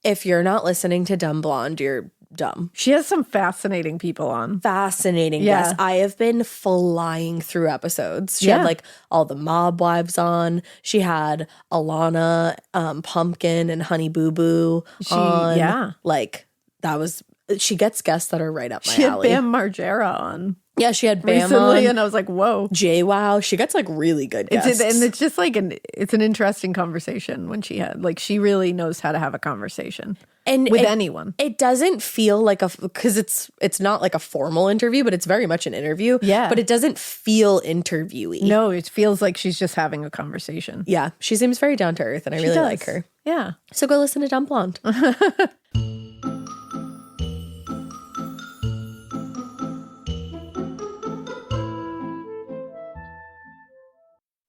If you're not listening to Dumb Blonde, you're dumb. She has some fascinating people on. Fascinating guests. I have been flying through episodes. She had like all the mob wives on. She had Alana, Pumpkin, and Honey Boo Boo on. Yeah. Like that was, she gets guests that are right up my alley. She had Bam Margera on. Yeah, she had Bam recently, on. And I was like, whoa. JWoww. She gets like really good guests. And it's just like it's an interesting conversation when she she really knows how to have a conversation. And with anyone. It doesn't feel like because it's not like a formal interview, but it's very much an interview. Yeah. But it doesn't feel interviewy. No, it feels like she's just having a conversation. Yeah. She seems very down to earth and I really like her. Yeah. So go listen to Dumb Blonde.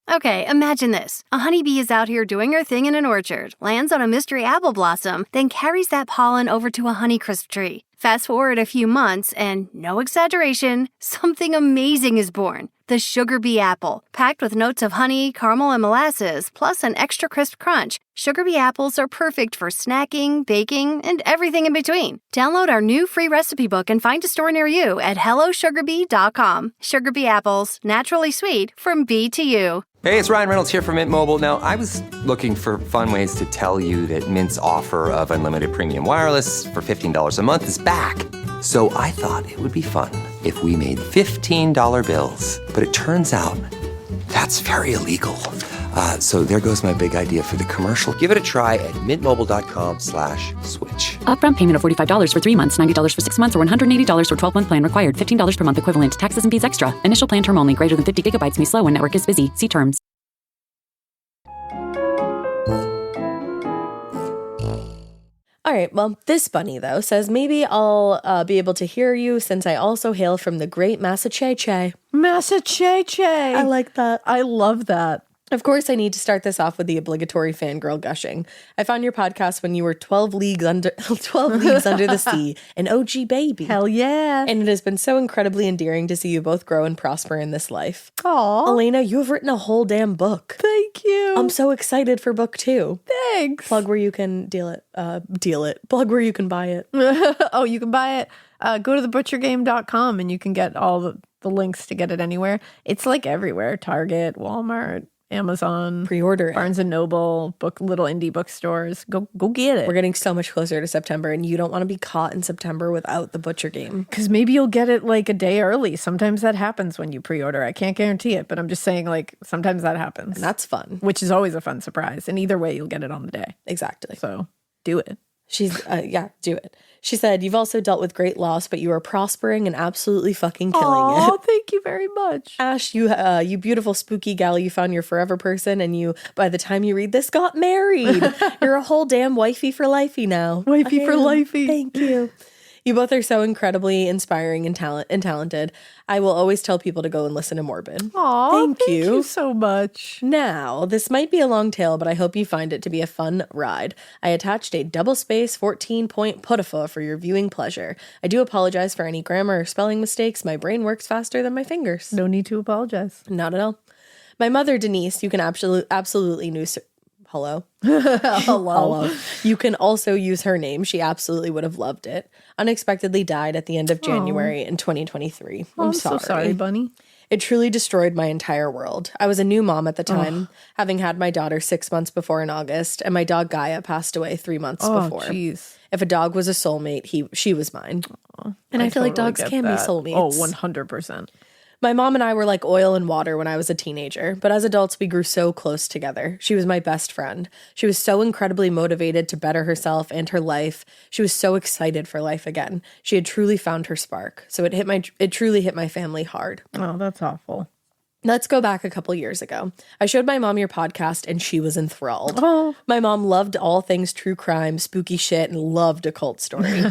Okay, imagine this. A honeybee is out here doing her thing in an orchard, lands on a mystery apple blossom, then carries that pollen over to a Honeycrisp tree. Fast forward a few months, and no exaggeration, something amazing is born. The Sugar Bee Apple. Packed with notes of honey, caramel, and molasses, plus an extra crisp crunch, Sugar Bee Apples are perfect for snacking, baking, and everything in between. Download our new free recipe book and find a store near you at hellosugarbee.com. Sugar Bee Apples, naturally sweet from bee to you. Hey, it's Ryan Reynolds here from Mint Mobile. Now, I was looking for fun ways to tell you that Mint's offer of unlimited premium wireless for $15 a month is back. So I thought it would be fun if we made $15 bills. But it turns out that's very illegal. So there goes my big idea for the commercial. Give it a try at mintmobile.com/switch. Upfront payment of $45 for 3 months, $90 for 6 months, or $180 for 12-month plan required. $15 per month equivalent. Taxes and fees extra. Initial plan term only. Greater than 50 gigabytes may slow when network is busy. See terms. All right, well, this bunny, though, says maybe I'll be able to hear you since I also hail from the great Massachusetts. Massachusetts. I like that. I love that. Of course, I need to start this off with the obligatory fangirl gushing. I found your podcast when you were 12 leagues under the sea, an OG baby. Hell yeah. And it has been so incredibly endearing to see you both grow and prosper in this life. Aw. Alaina, you have written a whole damn book. Thank you. I'm so excited for book 2. Thanks. Plug where you can deal it. Plug where you can buy it. Oh, you can buy it. Go to thebutchergame.com and you can get all the links to get it anywhere. It's like everywhere. Target, Walmart, Amazon, Pre-order it. Barnes & Noble, little indie bookstores. Go get it. We're getting so much closer to September, and you don't want to be caught in September without the Butcher Game. Because maybe you'll get it like a day early. Sometimes that happens when you pre-order. I can't guarantee it, but I'm just saying, like, sometimes that happens. And that's fun. Which is always a fun surprise. And either way, you'll get it on the day. Exactly. So do it. She's, do it. She said, you've also dealt with great loss, but you are prospering and absolutely fucking killing it. Oh, thank you very much. Ash, you beautiful spooky gal, you found your forever person, and you, by the time you read this, got married. You're a whole damn wifey for lifey now. Wifey for lifey. Thank you. You both are so incredibly inspiring and talented. I will always tell people to go and listen to Morbid. Aw, thank you so much. Now, this might be a long tale, but I hope you find it to be a fun ride. I attached a double-space 14-point putafa for your viewing pleasure. I do apologize for any grammar or spelling mistakes. My brain works faster than my fingers. No need to apologize. Not at all. My mother, Denise, you can absolutely use... Hello. Hello. You can also use her name. She absolutely would have loved it. Unexpectedly died at the end of January in 2023. I'm so sorry, Bunny. It truly destroyed my entire world. I was a new mom at the time, having had my daughter 6 months before in August, and my dog Gaia passed away 3 months before. Jeez. If a dog was a soulmate, she was mine. And I feel like dogs can be soulmates. Oh, 100%. My mom and I were like oil and water when I was a teenager, but as adults, we grew so close together. She was my best friend. She was so incredibly motivated to better herself and her life. She was so excited for life again. She had truly found her spark. So it truly hit my family hard. Oh, that's awful. Let's go back a couple years ago. I showed my mom your podcast and she was enthralled. Oh. My mom loved all things true crime, spooky shit, and loved a cult story.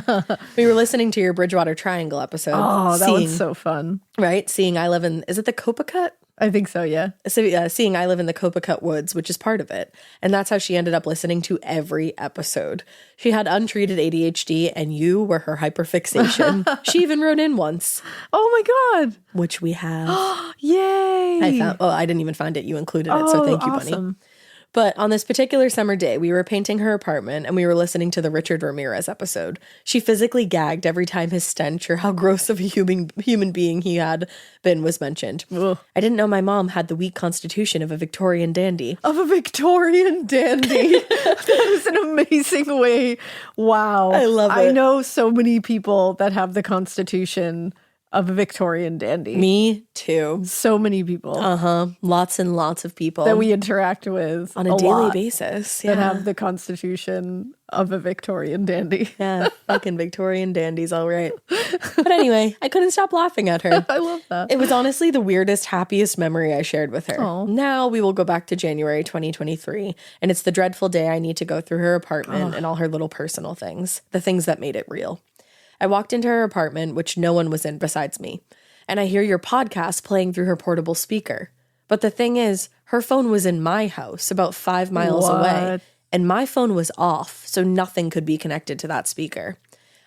We were listening to your Bridgewater Triangle episode. Oh, that was so fun. Right? Seeing I live in, is it the Copacut? I think so, yeah. So seeing I live in the Copacut Woods, which is part of it. And that's how she ended up listening to every episode. She had untreated ADHD and you were her hyperfixation. She even wrote in once. Oh my God. Which we have. Yay. I didn't even find it. You included it. So thank you, awesome. Bunny. But on this particular summer day, we were painting her apartment and we were listening to the Richard Ramirez episode. She physically gagged every time his stench or how gross of a human being he had been was mentioned. Ugh. I didn't know my mom had the weak constitution of a Victorian dandy. Of a Victorian dandy. That is an amazing way. Wow. I love it. I know so many people that have the constitution of a Victorian dandy. Me too. So many people. Lots and lots of people that we interact with on a daily basis. That have the constitution of a Victorian dandy. Yeah, fucking Victorian dandies, all right. But anyway, I couldn't stop laughing at her. I love that. It was honestly the weirdest, happiest memory I shared with her. Aww. Now we will go back to January 2023, and it's the dreadful day I need to go through her apartment and all her little personal things, the things that made it real. I walked into her apartment, which no one was in besides me, and I hear your podcast playing through her portable speaker. But the thing is, her phone was in my house about 5 miles away, and my phone was off, so nothing could be connected to that speaker.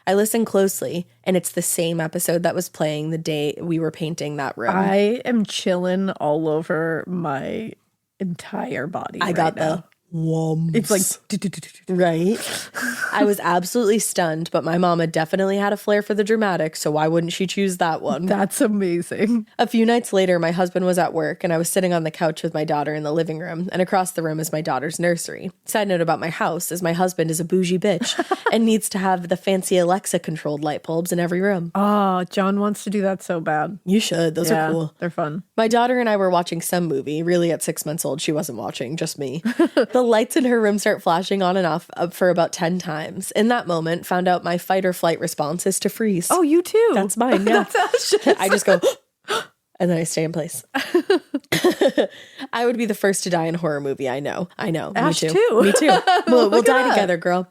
I listened closely, and it's the same episode that was playing the day we were painting that room. I am chilling all over my entire body. I got the whomps. It's like, right? I was absolutely stunned, but my mama definitely had a flair for the dramatic, so why wouldn't she choose that one? That's amazing. A few nights later, my husband was at work, and I was sitting on the couch with my daughter in the living room, and across the room is my daughter's nursery. Side note about my house is my husband is a bougie bitch and needs to have the fancy Alexa-controlled light bulbs in every room. Oh, John wants to do that so bad. You should. Those are cool. They're fun. My daughter and I were watching some movie. Really, at 6 months old, she wasn't watching, just me. The lights in her room start flashing on and off for about 10 times. In that moment, found out my fight or flight response is to freeze. Oh, you too? That's mine, yeah. That's I just go, and then I stay in place. I would be the first to die in a horror movie, I know. Ash Me too. Me too. We'll die that. together, girl.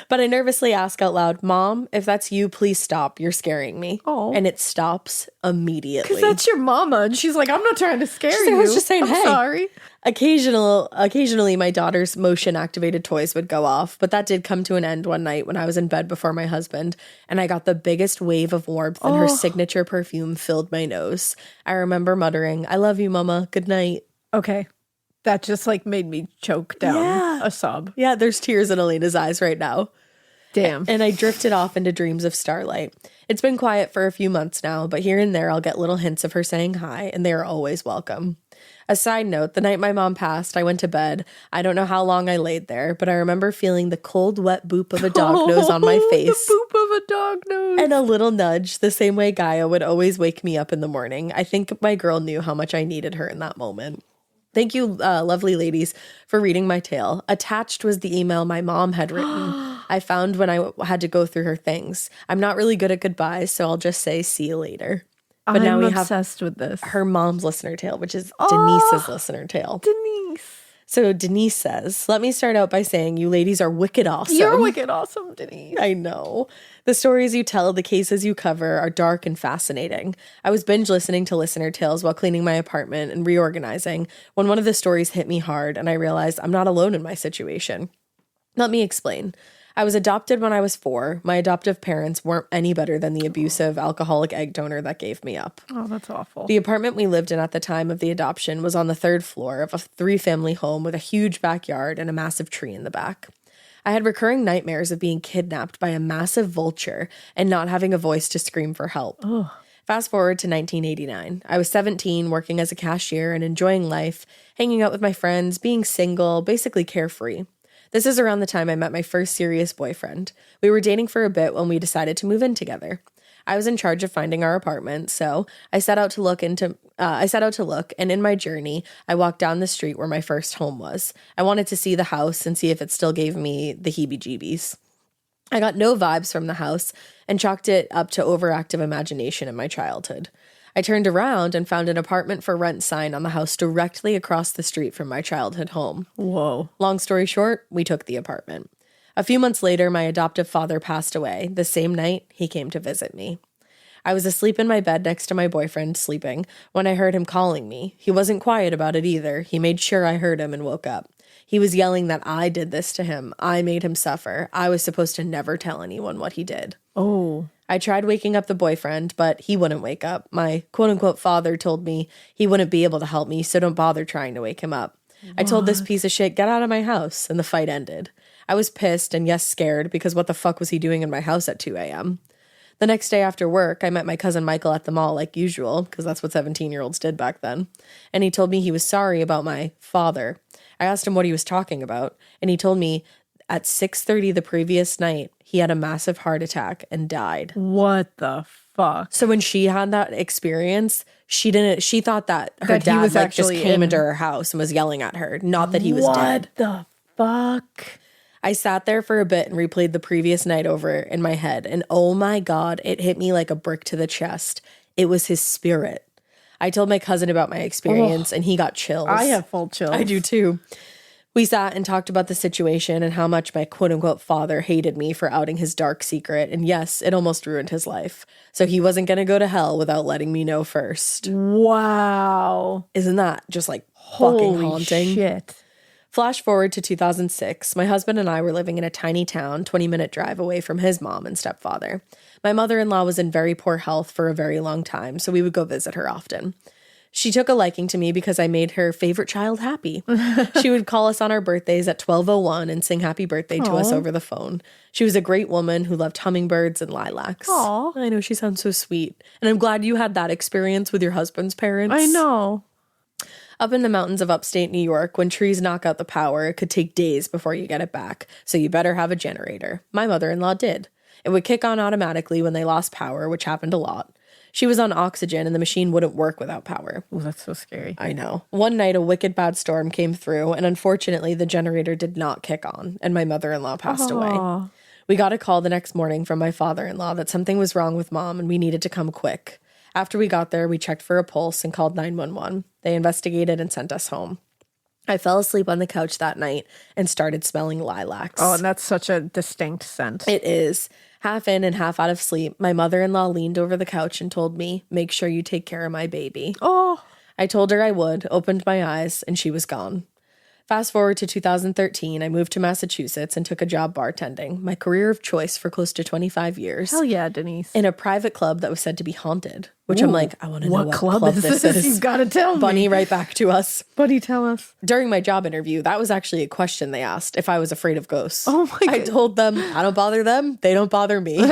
But I nervously ask out loud, Mom, if that's you, please stop. You're scaring me. Oh. And it stops immediately. Because that's your mama. And she's like, I'm not trying to scare you. I was just saying, I'm hey. sorry. Occasionally, my daughter's motion-activated toys would go off, but that did come to an end one night when I was in bed before my husband, and I got the biggest wave of warmth, and her signature perfume filled my nose. I remember muttering, I love you, Mama. Good night. Okay. That just like made me choke down a sob. Yeah, there's tears in Alaina's eyes right now. Damn. And I drifted off into dreams of starlight. It's been quiet for a few months now, but here and there I'll get little hints of her saying hi, and they are always welcome. A side note, the night my mom passed, I went to bed. I don't know how long I laid there, but I remember feeling the cold, wet boop of a dog nose on my face. The boop of a dog nose. And a little nudge, the same way Gaia would always wake me up in the morning. I think my girl knew how much I needed her in that moment. Thank you, lovely ladies, for reading my tale. Attached was the email my mom had written. I found when I had to go through her things. I'm not really good at goodbyes, so I'll just say see you later. But now we have obsessed with this. her mom's listener tale, which is Denise's listener tale. Denise. So Denise says, let me start out by saying you ladies are wicked awesome. You're wicked awesome, Denise. I know. The stories you tell, the cases you cover are dark and fascinating. I was binge listening to listener tales while cleaning my apartment and reorganizing when one of the stories hit me hard and I realized I'm not alone in my situation. Let me explain. I was adopted when I was 4. My adoptive parents weren't any better than the abusive alcoholic egg donor that gave me up. Oh, that's awful. The apartment we lived in at the time of the adoption was on the 3rd floor of a 3-family home with a huge backyard and a massive tree in the back. I had recurring nightmares of being kidnapped by a massive vulture and not having a voice to scream for help. Ugh. Fast forward to 1989. I was 17, working as a cashier and enjoying life, hanging out with my friends, being single, basically carefree. This is around the time I met my first serious boyfriend. We were dating for a bit when we decided to move in together. I was in charge of finding our apartment, so I set out to look, and in my journey, I walked down the street where my first home was. I wanted to see the house and see if it still gave me the heebie-jeebies. I got no vibes from the house and chalked it up to overactive imagination in my childhood. I turned around and found an apartment for rent sign on the house directly across the street from my childhood home. Whoa. Long story short, we took the apartment. A few months later, my adoptive father passed away. The same night, he came to visit me. I was asleep in my bed next to my boyfriend, sleeping, when I heard him calling me. He wasn't quiet about it either. He made sure I heard him and woke up. He was yelling that I did this to him. I made him suffer. I was supposed to never tell anyone what he did. Oh. I tried waking up the boyfriend, but he wouldn't wake up. My quote-unquote father told me he wouldn't be able to help me, so don't bother trying to wake him up. I told this piece of shit, get out of my house, and the fight ended. I was pissed and yes, scared, because what the fuck was he doing in my house at 2 a.m.? The next day after work, I met my cousin Michael at the mall like usual, because that's what 17-year-olds did back then. And he told me he was sorry about my father. I asked him what he was talking about, and he told me at 6:30 the previous night, he had a massive heart attack and died. What the fuck? So when she had that experience, she thought that her That he dad was just actually came into her house and was yelling at her, not that he was dead. What the fuck? I sat there for a bit and replayed the previous night over in my head, and oh my God, it hit me like a brick to the chest. It was his spirit. I told my cousin about my experience, and he got chills. I have full chills. I do too. We sat and talked about the situation and how much my quote-unquote father hated me for outing his dark secret, and yes, it almost ruined his life. So he wasn't going to go to hell without letting me know first. Wow. Isn't that just like fucking Holy haunting? shit. Flash forward to 2006. My husband and I were living in a tiny town, 20-minute drive away from his mom and stepfather. My mother-in-law was in very poor health for a very long time, so we would go visit her often. She took a liking to me because I made her favorite child happy. She would call us on our birthdays at 12:01 and sing happy birthday to us over the phone. She was a great woman who loved hummingbirds and lilacs. Aw. I know, she sounds so sweet. And I'm glad you had that experience with your husband's parents. I know. Up in the mountains of upstate New York, when trees knock out the power, it could take days before you get it back, so you better have a generator. My mother-in-law did. It would kick on automatically when they lost power, which happened a lot. She was on oxygen, and the machine wouldn't work without power. Oh, that's so scary. I know. One night, a wicked bad storm came through, and unfortunately, the generator did not kick on, and my mother-in-law passed away. We got a call the next morning from my father-in-law that something was wrong with Mom, and we needed to come quick. After we got there, we checked for a pulse and called 911. They investigated and sent us home. I fell asleep on the couch that night and started smelling lilacs. Oh, and that's such a distinct scent. It is. Half in and half out of sleep, my mother-in-law leaned over the couch and told me, make sure you take care of my baby. Oh. I told her I would, opened my eyes, and she was gone. Fast forward to 2013, I moved to Massachusetts and took a job bartending, my career of choice for close to 25 years. Hell yeah, Denise. In a private club that was said to be haunted, which I'm like, I want to know what club this is. You've got to tell me. Bunny, right back to us. Bunny, tell us. During my job interview, that was actually a question they asked, if I was afraid of ghosts. Oh my God. I told them, I don't bother them, they don't bother me.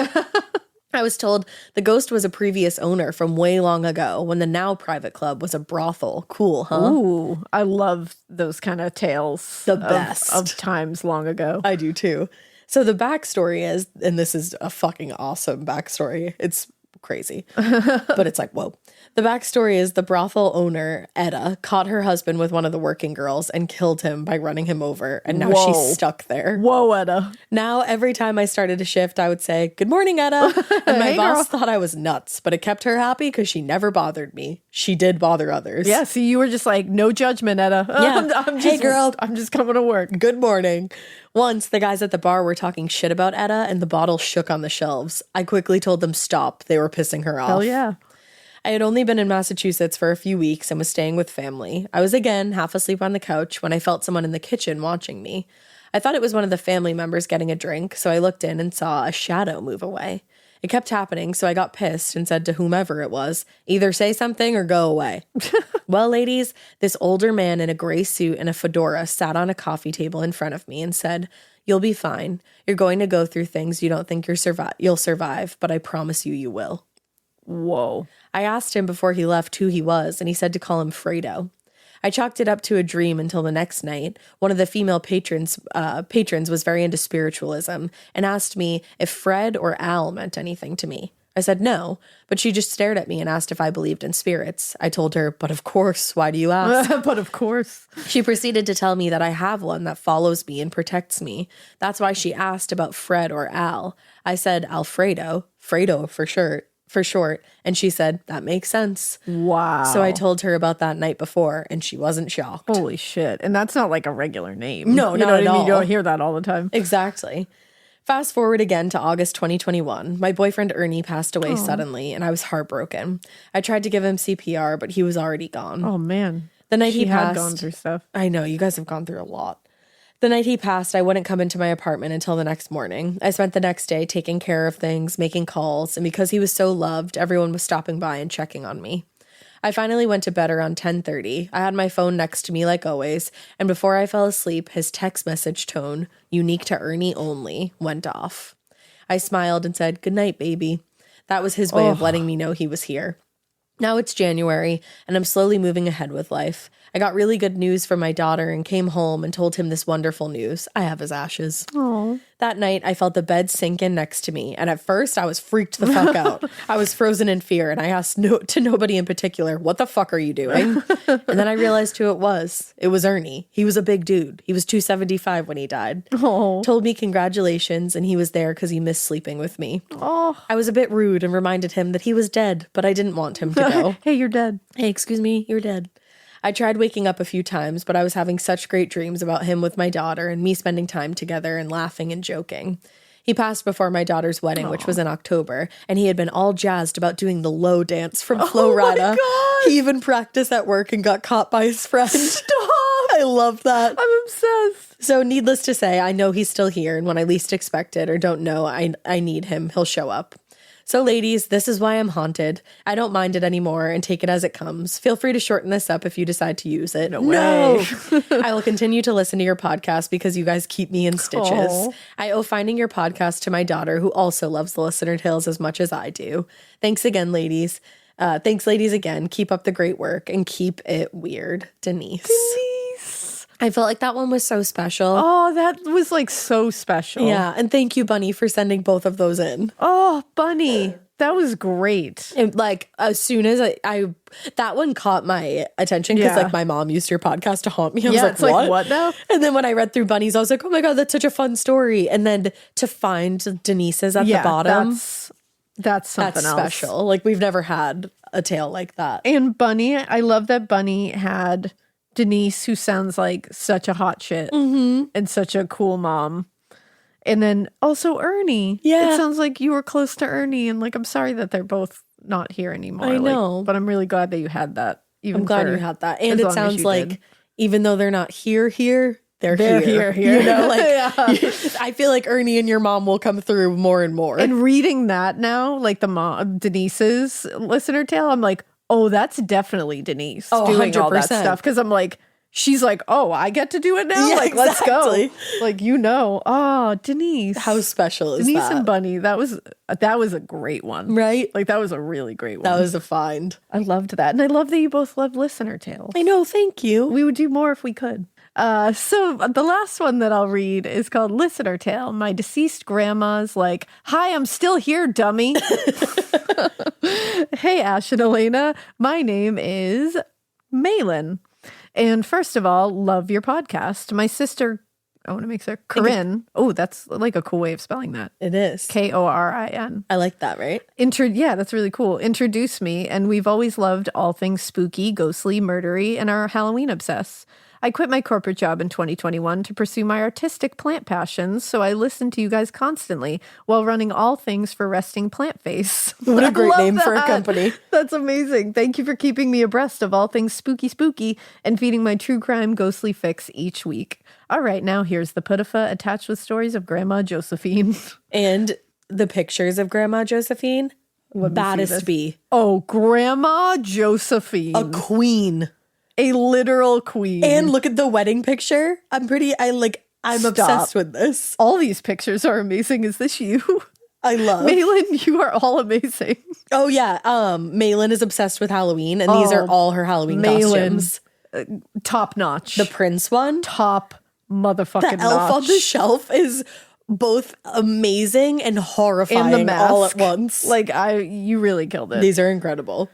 I was told the ghost was a previous owner from way long ago when the now private club was a brothel. Cool, huh? Ooh, I love those kind of tales. The best. Of times long ago. I do too. So the backstory is, and this is a fucking awesome backstory. It's crazy, but it's like, whoa. The backstory is the brothel owner, Etta, caught her husband with one of the working girls and killed him by running him over. And now she's stuck there. Whoa, Etta. Now, every time I started a shift, I would say, "Good morning, Etta." And my Hey, boss girl. thought I was nuts, but it kept her happy because she never bothered me. She did bother others. Yeah, see, you were just like, no judgment, Etta. Yeah. I'm Hey, girl. I'm just coming to work. Good morning. Once, the guys at the bar were talking shit about Etta and the bottle shook on the shelves. I quickly told them stop. They were pissing her off. Hell yeah. I had only been in Massachusetts for a few weeks and was staying with family. I was again half asleep on the couch when I felt someone in the kitchen watching me. I thought it was one of the family members getting a drink, so I looked in and saw a shadow move away. It kept happening, so I got pissed and said to whomever it was, either say something or go away. Well, ladies, this older man in a gray suit and a fedora sat on a coffee table in front of me and said, "You'll be fine. You're going to go through things you don't think you'll survive, but I promise you will." Whoa. I asked him before he left who he was, and he said to call him Fredo. I chalked it up to a dream until the next night. One of the female patrons was very into spiritualism and asked me if Fred or Al meant anything to me. I said no, but she just stared at me and asked if I believed in spirits. I told her, "But of course, why do you ask?" But of course. She proceeded to tell me that I have one that follows me and protects me. That's why she asked about Fred or Al. I said Alfredo, Fredo for short, and she said, "That makes sense." Wow. So I told her about that night before, and she wasn't shocked. Holy shit. And that's not like a regular name. No, you not know what at I mean? all. You don't hear that all the time. Exactly. Fast forward again to August 2021. My boyfriend Ernie passed away suddenly, and I was heartbroken. I tried to give him CPR, but he was already gone. Oh, man. The night She he had passed, gone through stuff. I know, you guys have gone through a lot. The night he passed, I wouldn't come into my apartment until the next morning. I spent the next day taking care of things, making calls, and because he was so loved, everyone was stopping by and checking on me. I finally went to bed around 10:30. I had my phone next to me like always, and before I fell asleep, his text message tone, unique to Ernie only, went off. I smiled and said, "Good night, baby." That was his way of letting me know he was here. Now it's January, and I'm slowly moving ahead with life. I got really good news from my daughter and came home and told him this wonderful news. I have his ashes. Oh. That night, I felt the bed sink in next to me, and at first, I was freaked the fuck out. I was frozen in fear, and I asked nobody in particular, "What the fuck are you doing?" And then I realized who it was. It was Ernie. He was a big dude. He was 275 when he died. Oh. Told me congratulations, and he was there because he missed sleeping with me. Oh. I was a bit rude and reminded him that he was dead, but I didn't want him to go. Hey, you're dead. "Hey, excuse me, you're dead." I tried waking up a few times, but I was having such great dreams about him with my daughter and me spending time together and laughing and joking. He passed before my daughter's wedding, which was in October, and he had been all jazzed about doing the low dance from Flo Rida. He even practiced at work and got caught by his friend. Stop! I love that. I'm obsessed. So needless to say, I know he's still here, and when I least expect it or don't know I need him, he'll show up. So ladies, this is why I'm haunted. I don't mind it anymore and take it as it comes. Feel free to shorten this up if you decide to use it. No way. I will continue to listen to your podcast because you guys keep me in stitches. Aw. I owe finding your podcast to my daughter, who also loves the listener tales as much as I do. Thanks again, ladies. Thanks, ladies, again. Keep up the great work and keep it weird. Denise. I felt like that one was so special. Oh, that was like so special. Yeah, and thank you, Bunny, for sending both of those in. Oh, Bunny. That was great. And like as soon as I that one caught my attention because Yeah. like my mom used your podcast to haunt me. I was Yeah, like, it's like, what? what now? And then when I read through Bunny's, I was like, oh my God, that's such a fun story. And then to find Denise's at the bottom, that's something that's else. special. Like we've never had a tale like that. And Bunny, I love that Bunny had Denise, who sounds like such a hot shit and such a cool mom. And then also Ernie. Yeah. It sounds like you were close to Ernie. And like, I'm sorry that they're both not here anymore. I Like, know. but I'm really glad that you had that. Even I'm glad for you had that. as And it long as sounds you like did. even though they're not here, they're here. You know, like Yeah. I feel like Ernie and your mom will come through more and more. And reading that now, like the mom, Denise's listener tale, I'm like, oh, that's definitely Denise Oh, doing all that 100%. stuff. Because I'm like, she's like, oh, I get to do it now? Yeah, like, let's go. exactly. Like, oh, Denise. How special is Denise that? and Bunny. That was a great one. Right? Like, that was a really great one. That was a find. I loved that. And I love that you both loved listener tales. I know, thank you. We would do more if we could. So the last one that I'll read is called Listener Tale. My deceased grandma's like, hi, I'm still here, dummy. Hey, Ash and Alaina. My name is Malin. And first of all, love your podcast. My sister, I want to make sure, Corinne. Oh, that's like a cool way of spelling that. It is. Korin. I like that, right? Yeah, that's really cool. Introduced me, and we've always loved all things spooky, ghostly, murdery, and our Halloween obsess. I quit my corporate job in 2021 to pursue my artistic plant passions, so I listen to you guys constantly while running all things for Resting Plant Face. What a great love name for a that. company. That's amazing. Thank you for keeping me abreast of all things spooky and feeding my true crime ghostly fix each week. All right, now here's the pudifa attached with stories of Grandma Josephine. And the pictures of Grandma Josephine, baddest be. Oh, Grandma Josephine. A queen. A literal queen. And look at the wedding picture. I'm obsessed with this. All these pictures are amazing. Is this you? I love. Malin, you are all amazing. Oh yeah. Malin is obsessed with Halloween, and these are all her Halloween costumes. Top notch. The Prince one. Top motherfucking The elf notch. on the shelf is both amazing and horrifying And the mask. all at once. Like, you really killed it. These are incredible.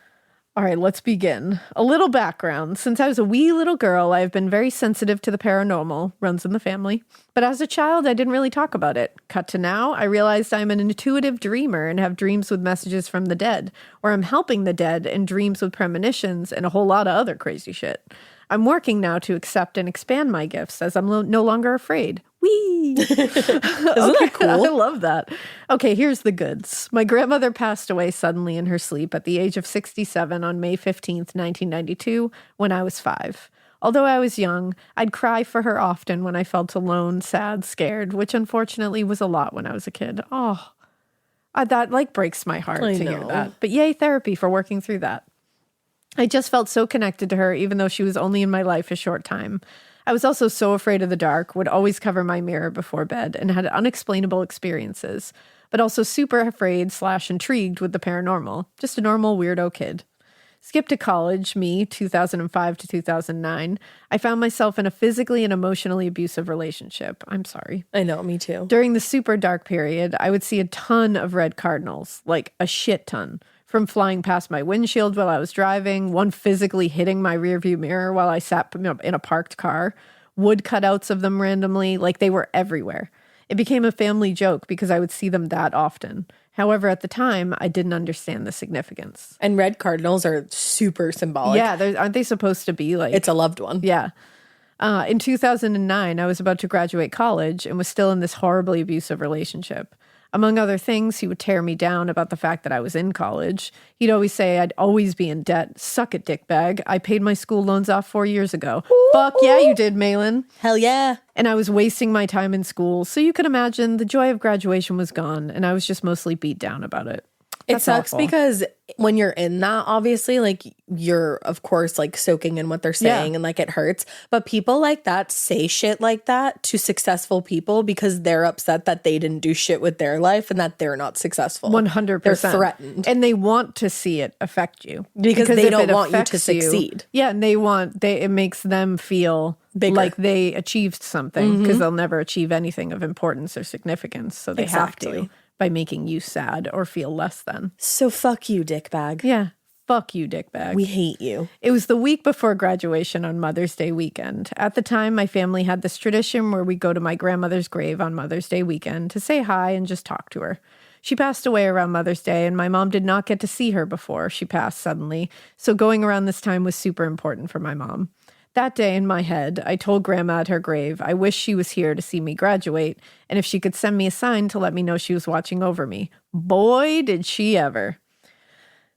All right, let's begin. A little background. Since I was a wee little girl, I have been very sensitive to the paranormal, runs in the family. But as a child, I didn't really talk about it. Cut to now, I realized I'm an intuitive dreamer and have dreams with messages from the dead, or I'm helping the dead and dreams with premonitions and a whole lot of other crazy shit. I'm working now to accept and expand my gifts as I'm no longer afraid. Whee! Isn't that cool? I love that. Okay, here's the goods. My grandmother passed away suddenly in her sleep at the age of 67 on May 15th, 1992, when I was 5. Although I was young, I'd cry for her often when I felt alone, sad, scared, which unfortunately was a lot when I was a kid. Oh, that breaks my heart to hear that. But yay, therapy for working through that. I just felt so connected to her, even though she was only in my life a short time. I was also so afraid of the dark, would always cover my mirror before bed, and had unexplainable experiences, but also super afraid / intrigued with the paranormal. Just a normal weirdo kid. Skip to college, me, 2005 to 2009. I found myself in a physically and emotionally abusive relationship. I'm sorry. I know, me too. During the super dark period, I would see a ton of red cardinals, like a shit ton. From flying past my windshield while I was driving, one physically hitting my rearview mirror while I sat in a parked car, wood cutouts of them randomly, like they were everywhere. It became a family joke because I would see them that often. However, at the time, I didn't understand the significance. And red cardinals are super symbolic. Yeah, aren't they supposed to be like... It's a loved one. Yeah. In 2009, I was about to graduate college and was still in this horribly abusive relationship. Among other things, he would tear me down about the fact that I was in college. He'd always say I'd always be in debt. Suck it, dickbag. I paid my school loans off 4 years ago. Ooh. Fuck yeah, you did, Malin. Hell yeah. And I was wasting my time in school. So you can imagine the joy of graduation was gone, and I was just mostly beat down about it. It sucks because when you're in that, obviously, like, you're, of course, like, soaking in what they're saying and, like, it hurts. But people like that say shit like that to successful people because they're upset that they didn't do shit with their life and that they're not successful. 100%. They're threatened. And they want to see it affect you. Because they don't want you to succeed. And it makes them feel bigger, like they achieved something because they'll never achieve anything of importance or significance. So they have to. By making you sad or feel less than. So fuck you, dickbag. Yeah. Fuck you, dickbag. We hate you. It was the week before graduation on Mother's Day weekend. At the time, my family had this tradition where we go to my grandmother's grave on Mother's Day weekend to say hi and just talk to her. She passed away around Mother's Day, and my mom did not get to see her before she passed suddenly, so going around this time was super important for my mom. That day in my head, I told Grandma at her grave I wish she was here to see me graduate, and if she could send me a sign to let me know she was watching over me. Boy, did she ever.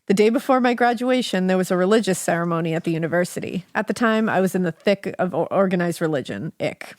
The day before my graduation, there was a religious ceremony at the university. At the time, I was in the thick of organized religion. Ick.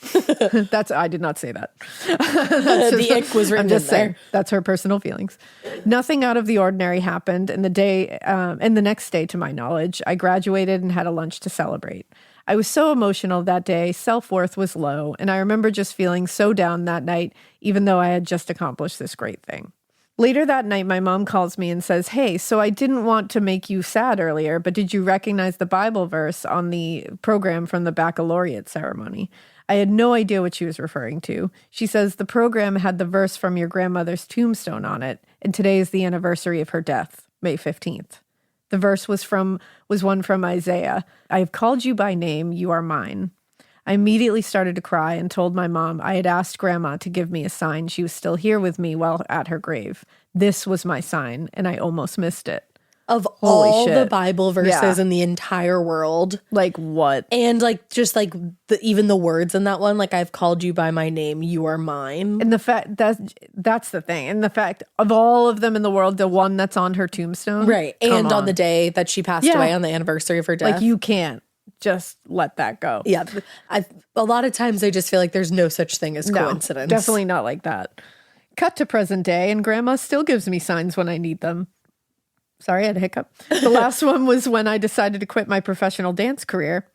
I did not say that. The ick was written I'm just in there. saying, that's her personal feelings. Nothing out of the ordinary happened. And the next day, to my knowledge, I graduated and had a lunch to celebrate. I was so emotional that day. Self-worth was low. And I remember just feeling so down that night, even though I had just accomplished this great thing. Later that night, my mom calls me and says, hey, so I didn't want to make you sad earlier, but did you recognize the Bible verse on the program from the baccalaureate ceremony? I had no idea what she was referring to. She says the program had the verse from your grandmother's tombstone on it, and today is the anniversary of her death, May 15th. The verse was one from Isaiah. I have called you by name, you are mine. I immediately started to cry and told my mom I had asked Grandma to give me a sign she was still here with me while at her grave. This was my sign, and I almost missed it. Of Holy all shit. the Bible verses Yeah. in the entire world. Like what? And like just like even the words in that one, like I've called you by my name, you are mine. And the fact that's the thing. And the fact of all of them in the world, the one that's on her tombstone. Right. And on the day that she passed Yeah. away, on the anniversary of her death. Like you can't just let that go. Yeah. A lot of times I just feel like there's no such thing as coincidence. No, definitely not like that. Cut to present day, and Grandma still gives me signs when I need them. Sorry, I had a hiccup. The last one was when I decided to quit my professional dance career.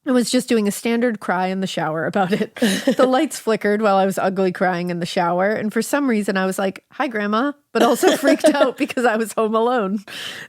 I was just doing a standard cry in the shower about it. The lights flickered while I was ugly crying in the shower, and for some reason I was like, hi, Grandma, but also freaked out because I was home alone.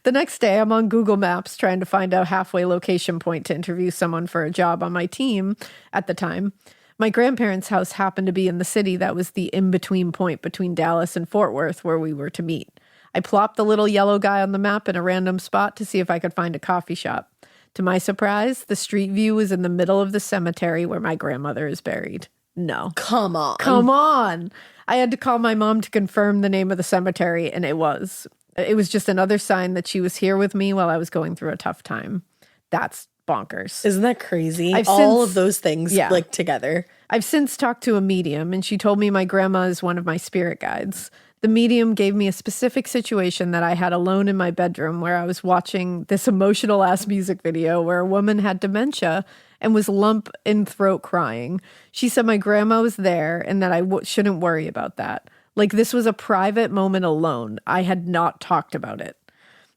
The next day, I'm on Google Maps trying to find a halfway location point to interview someone for a job on my team at the time. My grandparents' house happened to be in the city that was the in-between point between Dallas and Fort Worth where we were to meet. I plopped the little yellow guy on the map in a random spot to see if I could find a coffee shop. To my surprise, the street view was in the middle of the cemetery where my grandmother is buried. No. Come on. Come on. I had to call my mom to confirm the name of the cemetery, and it was. It was just another sign that she was here with me while I was going through a tough time. That's bonkers. Isn't that crazy? I've All since- of those things like together. I've since talked to a medium, and she told me my grandma is one of my spirit guides. The medium gave me a specific situation that I had alone in my bedroom where I was watching this emotional-ass music video where a woman had dementia and was lump in throat crying. She said my grandma was there and that I shouldn't worry about that. Like this was a private moment alone. I had not talked about it.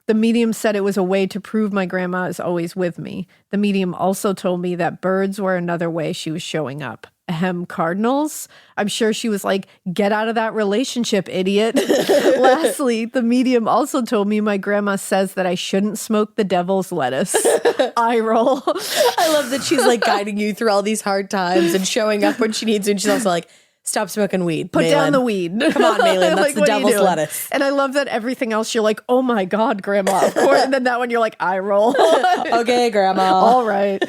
The medium said it was a way to prove my grandma is always with me. The medium also told me that birds were another way she was showing up. Ahem, cardinals? I'm sure she was like, get out of that relationship, idiot. Lastly, the medium also told me my grandma says that I shouldn't smoke the devil's lettuce. Eye roll. I love that she's like guiding you through all these hard times and showing up when she needs to. And she's also like, stop smoking weed. Put Malin. down the weed. Come on, Malin. That's Like, the what are you devil's doing? lettuce. And I love that everything else you're like, oh my God, grandma. Of course. And then that one you're like, eye roll. Okay, grandma. All right.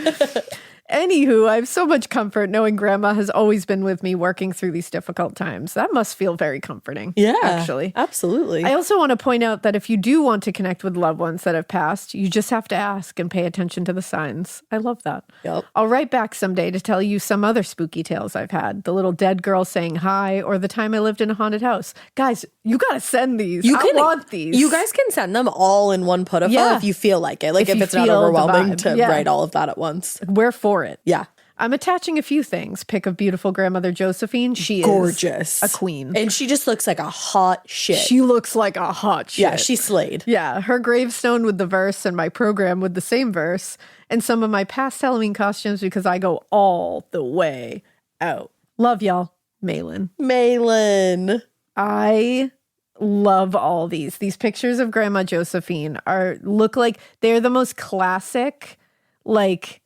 Anywho, I have so much comfort knowing grandma has always been with me working through these difficult times. That must feel very comforting. Yeah, actually. Absolutely. I also want to point out that if you do want to connect with loved ones that have passed, you just have to ask and pay attention to the signs. I love that. Yep. I'll write back someday to tell you some other spooky tales I've had. The little dead girl saying hi, or the time I lived in a haunted house. Guys, you got to send these. I want these. You guys can send them all in one put-a-file Yeah. if you feel like it. Like if you it's not feel the overwhelming vibe. to Yeah. write all of that at once. We're for it. Yeah. I'm attaching a few things. Pic of beautiful grandmother Josephine. She Gorgeous. is a queen. And she just looks like a hot shit. She looks like a hot shit. Yeah, she slayed. Yeah, her gravestone with the verse and my program with the same verse and some of my past Halloween costumes because I go all the way out. Love y'all. Malin. Malin. I love all these. These pictures of Grandma Josephine look like they're the most classic, like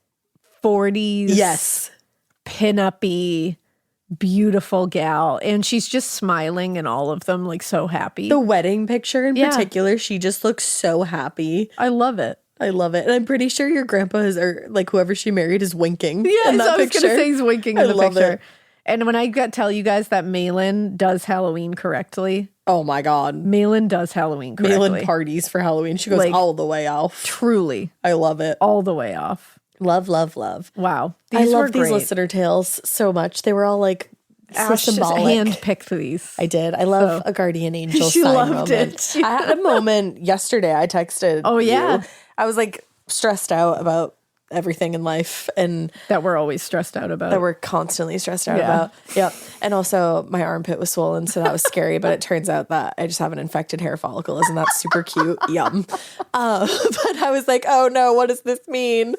40s. Yes. Pin-up-y, beautiful gal. And she's just smiling in all of them, like so happy. The wedding picture in Yeah. particular, she just looks so happy. I love it. I love it. And I'm pretty sure your grandpa is, or like whoever she married is winking. Yeah, in that so I was picture. going to say he's winking I in the love picture. it. And when I tell you guys that Malin does Halloween correctly, Oh my God. Malin does Halloween correctly. Malin parties for Halloween. She goes Like, all the way off. Truly, I love it. all the way off. Love, love, love. Wow. I These love were these great. listener tales so much. They were all like Ash just handpicked these. I did. I love a guardian angel She sign loved moment. it. I had a moment yesterday. I texted. Oh, yeah. you. I was like stressed out about everything in life and that we're always stressed out about. that we're constantly stressed out about. Yep. And also my armpit was swollen, so that was scary, but it turns out that I just have an infected hair follicle. Isn't that super cute? Yum. But I was like, oh no, what does this mean?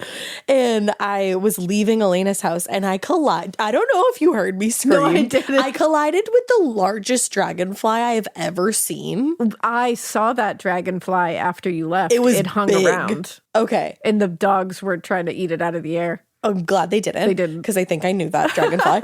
And I was leaving Alaina's house and I don't know if you heard me scream. No, I didn't. I collided with the largest dragonfly I have ever seen. I saw that dragonfly after you left. It hung big. around. Okay. And the dogs were trying to eat it out of the air. I'm glad they didn't. They didn't. Because I think I knew that dragonfly.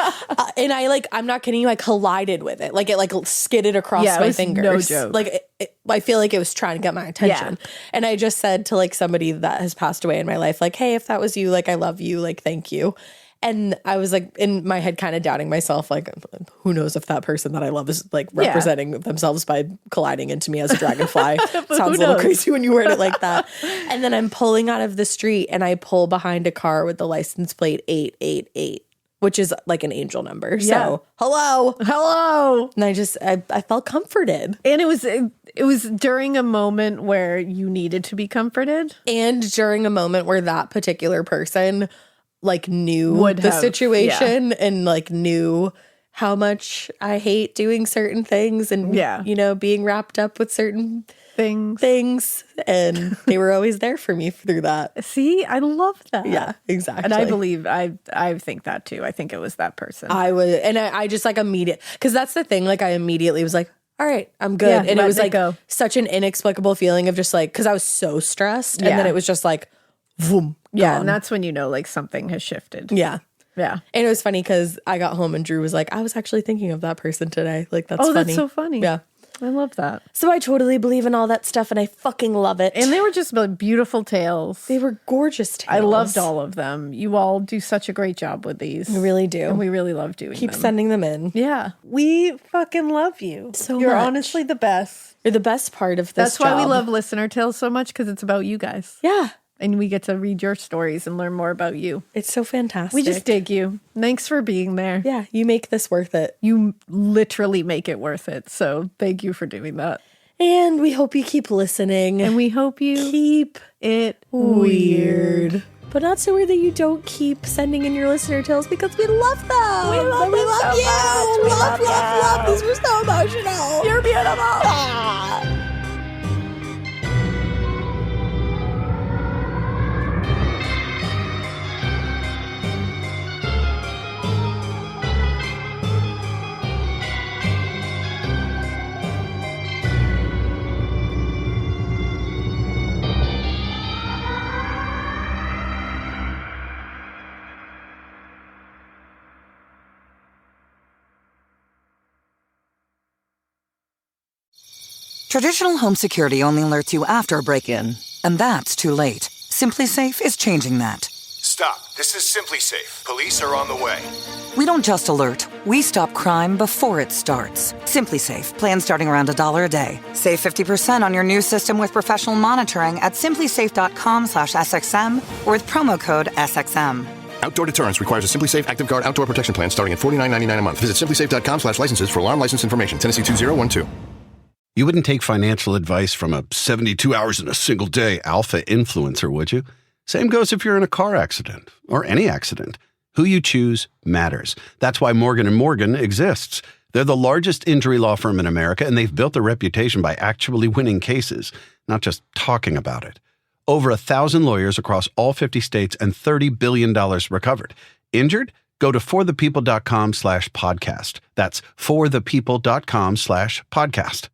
And I'm not kidding you, I collided with it. Like it skidded across my fingers. No joke. Like I feel like it was trying to get my attention. Yeah. And I just said to like somebody that has passed away in my life, like, hey, if that was you, like I love you, like thank you. And I was like in my head kind of doubting myself, like who knows if that person that I love is like representing themselves by colliding into me as a dragonfly. Sounds a little crazy when you word it like that. And then I'm pulling out of the street and I pull behind a car with the license plate 888, which is like an angel number. Yeah. So hello. And I felt comforted. And it was during a moment where you needed to be comforted. And during a moment where that particular person like knew the situation and like knew how much I hate doing certain things and, you know, being wrapped up with certain things. And they were always there for me through that. See, I love that. Yeah, exactly. And I believe, I think that too. I think it was that person. I just like because that's the thing. Like I immediately was like, all right, I'm good. Yeah, and it was like such an inexplicable feeling of just like, because I was so stressed. And then it was just like, boom. Yeah, gone. and that's when you know like something has shifted. Yeah. Yeah. And it was funny because I got home and Drew was like, I was actually thinking of that person today. Like, that's funny. Oh, that's so funny. Yeah. I love that. So I totally believe in all that stuff and I fucking love it. And they were just beautiful tales. They were gorgeous tales. I loved all of them. You all do such a great job with these. We really do. And we really love doing Keep them. sending them in. Yeah. We fucking love you. So You're much. honestly the best. You're the best part of this That's why we job. love Listener Tales so much, because it's about you guys. Yeah. And we get to read your stories and learn more about you. It's so fantastic. We just dig you. Thanks for being there. Yeah, you make this worth it. You literally make it worth it. So thank you for doing that. And we hope you keep listening. And we hope you keep it weird. But not so weird that you don't keep sending in your listener tales, because we love them. We love you. We love. These were so emotional. You're beautiful. Ah. Traditional home security only alerts you after a break-in, and that's too late. Simply Safe is changing that. Stop. This is Simply Safe. Police are on the way. We don't just alert, we stop crime before it starts. Simply Safe, plan starting around $1 a day. Save 50% on your new system with professional monitoring at simplysafe.com/SXM or with promo code SXM. Outdoor deterrence requires a Simply Safe Active Guard outdoor protection plan starting at $49.99 a month. Visit simplysafe.com/licenses for alarm license information. Tennessee 2012. You wouldn't take financial advice from a 72 hours in a single day alpha influencer, would you? Same goes if you're in a car accident or any accident. Who you choose matters. That's why Morgan & Morgan exists. They're the largest injury law firm in America, and they've built a reputation by actually winning cases, not just talking about it. Over 1,000 lawyers across all 50 states and $30 billion recovered. Injured? Go to forthepeople.com/podcast. That's forthepeople.com/podcast.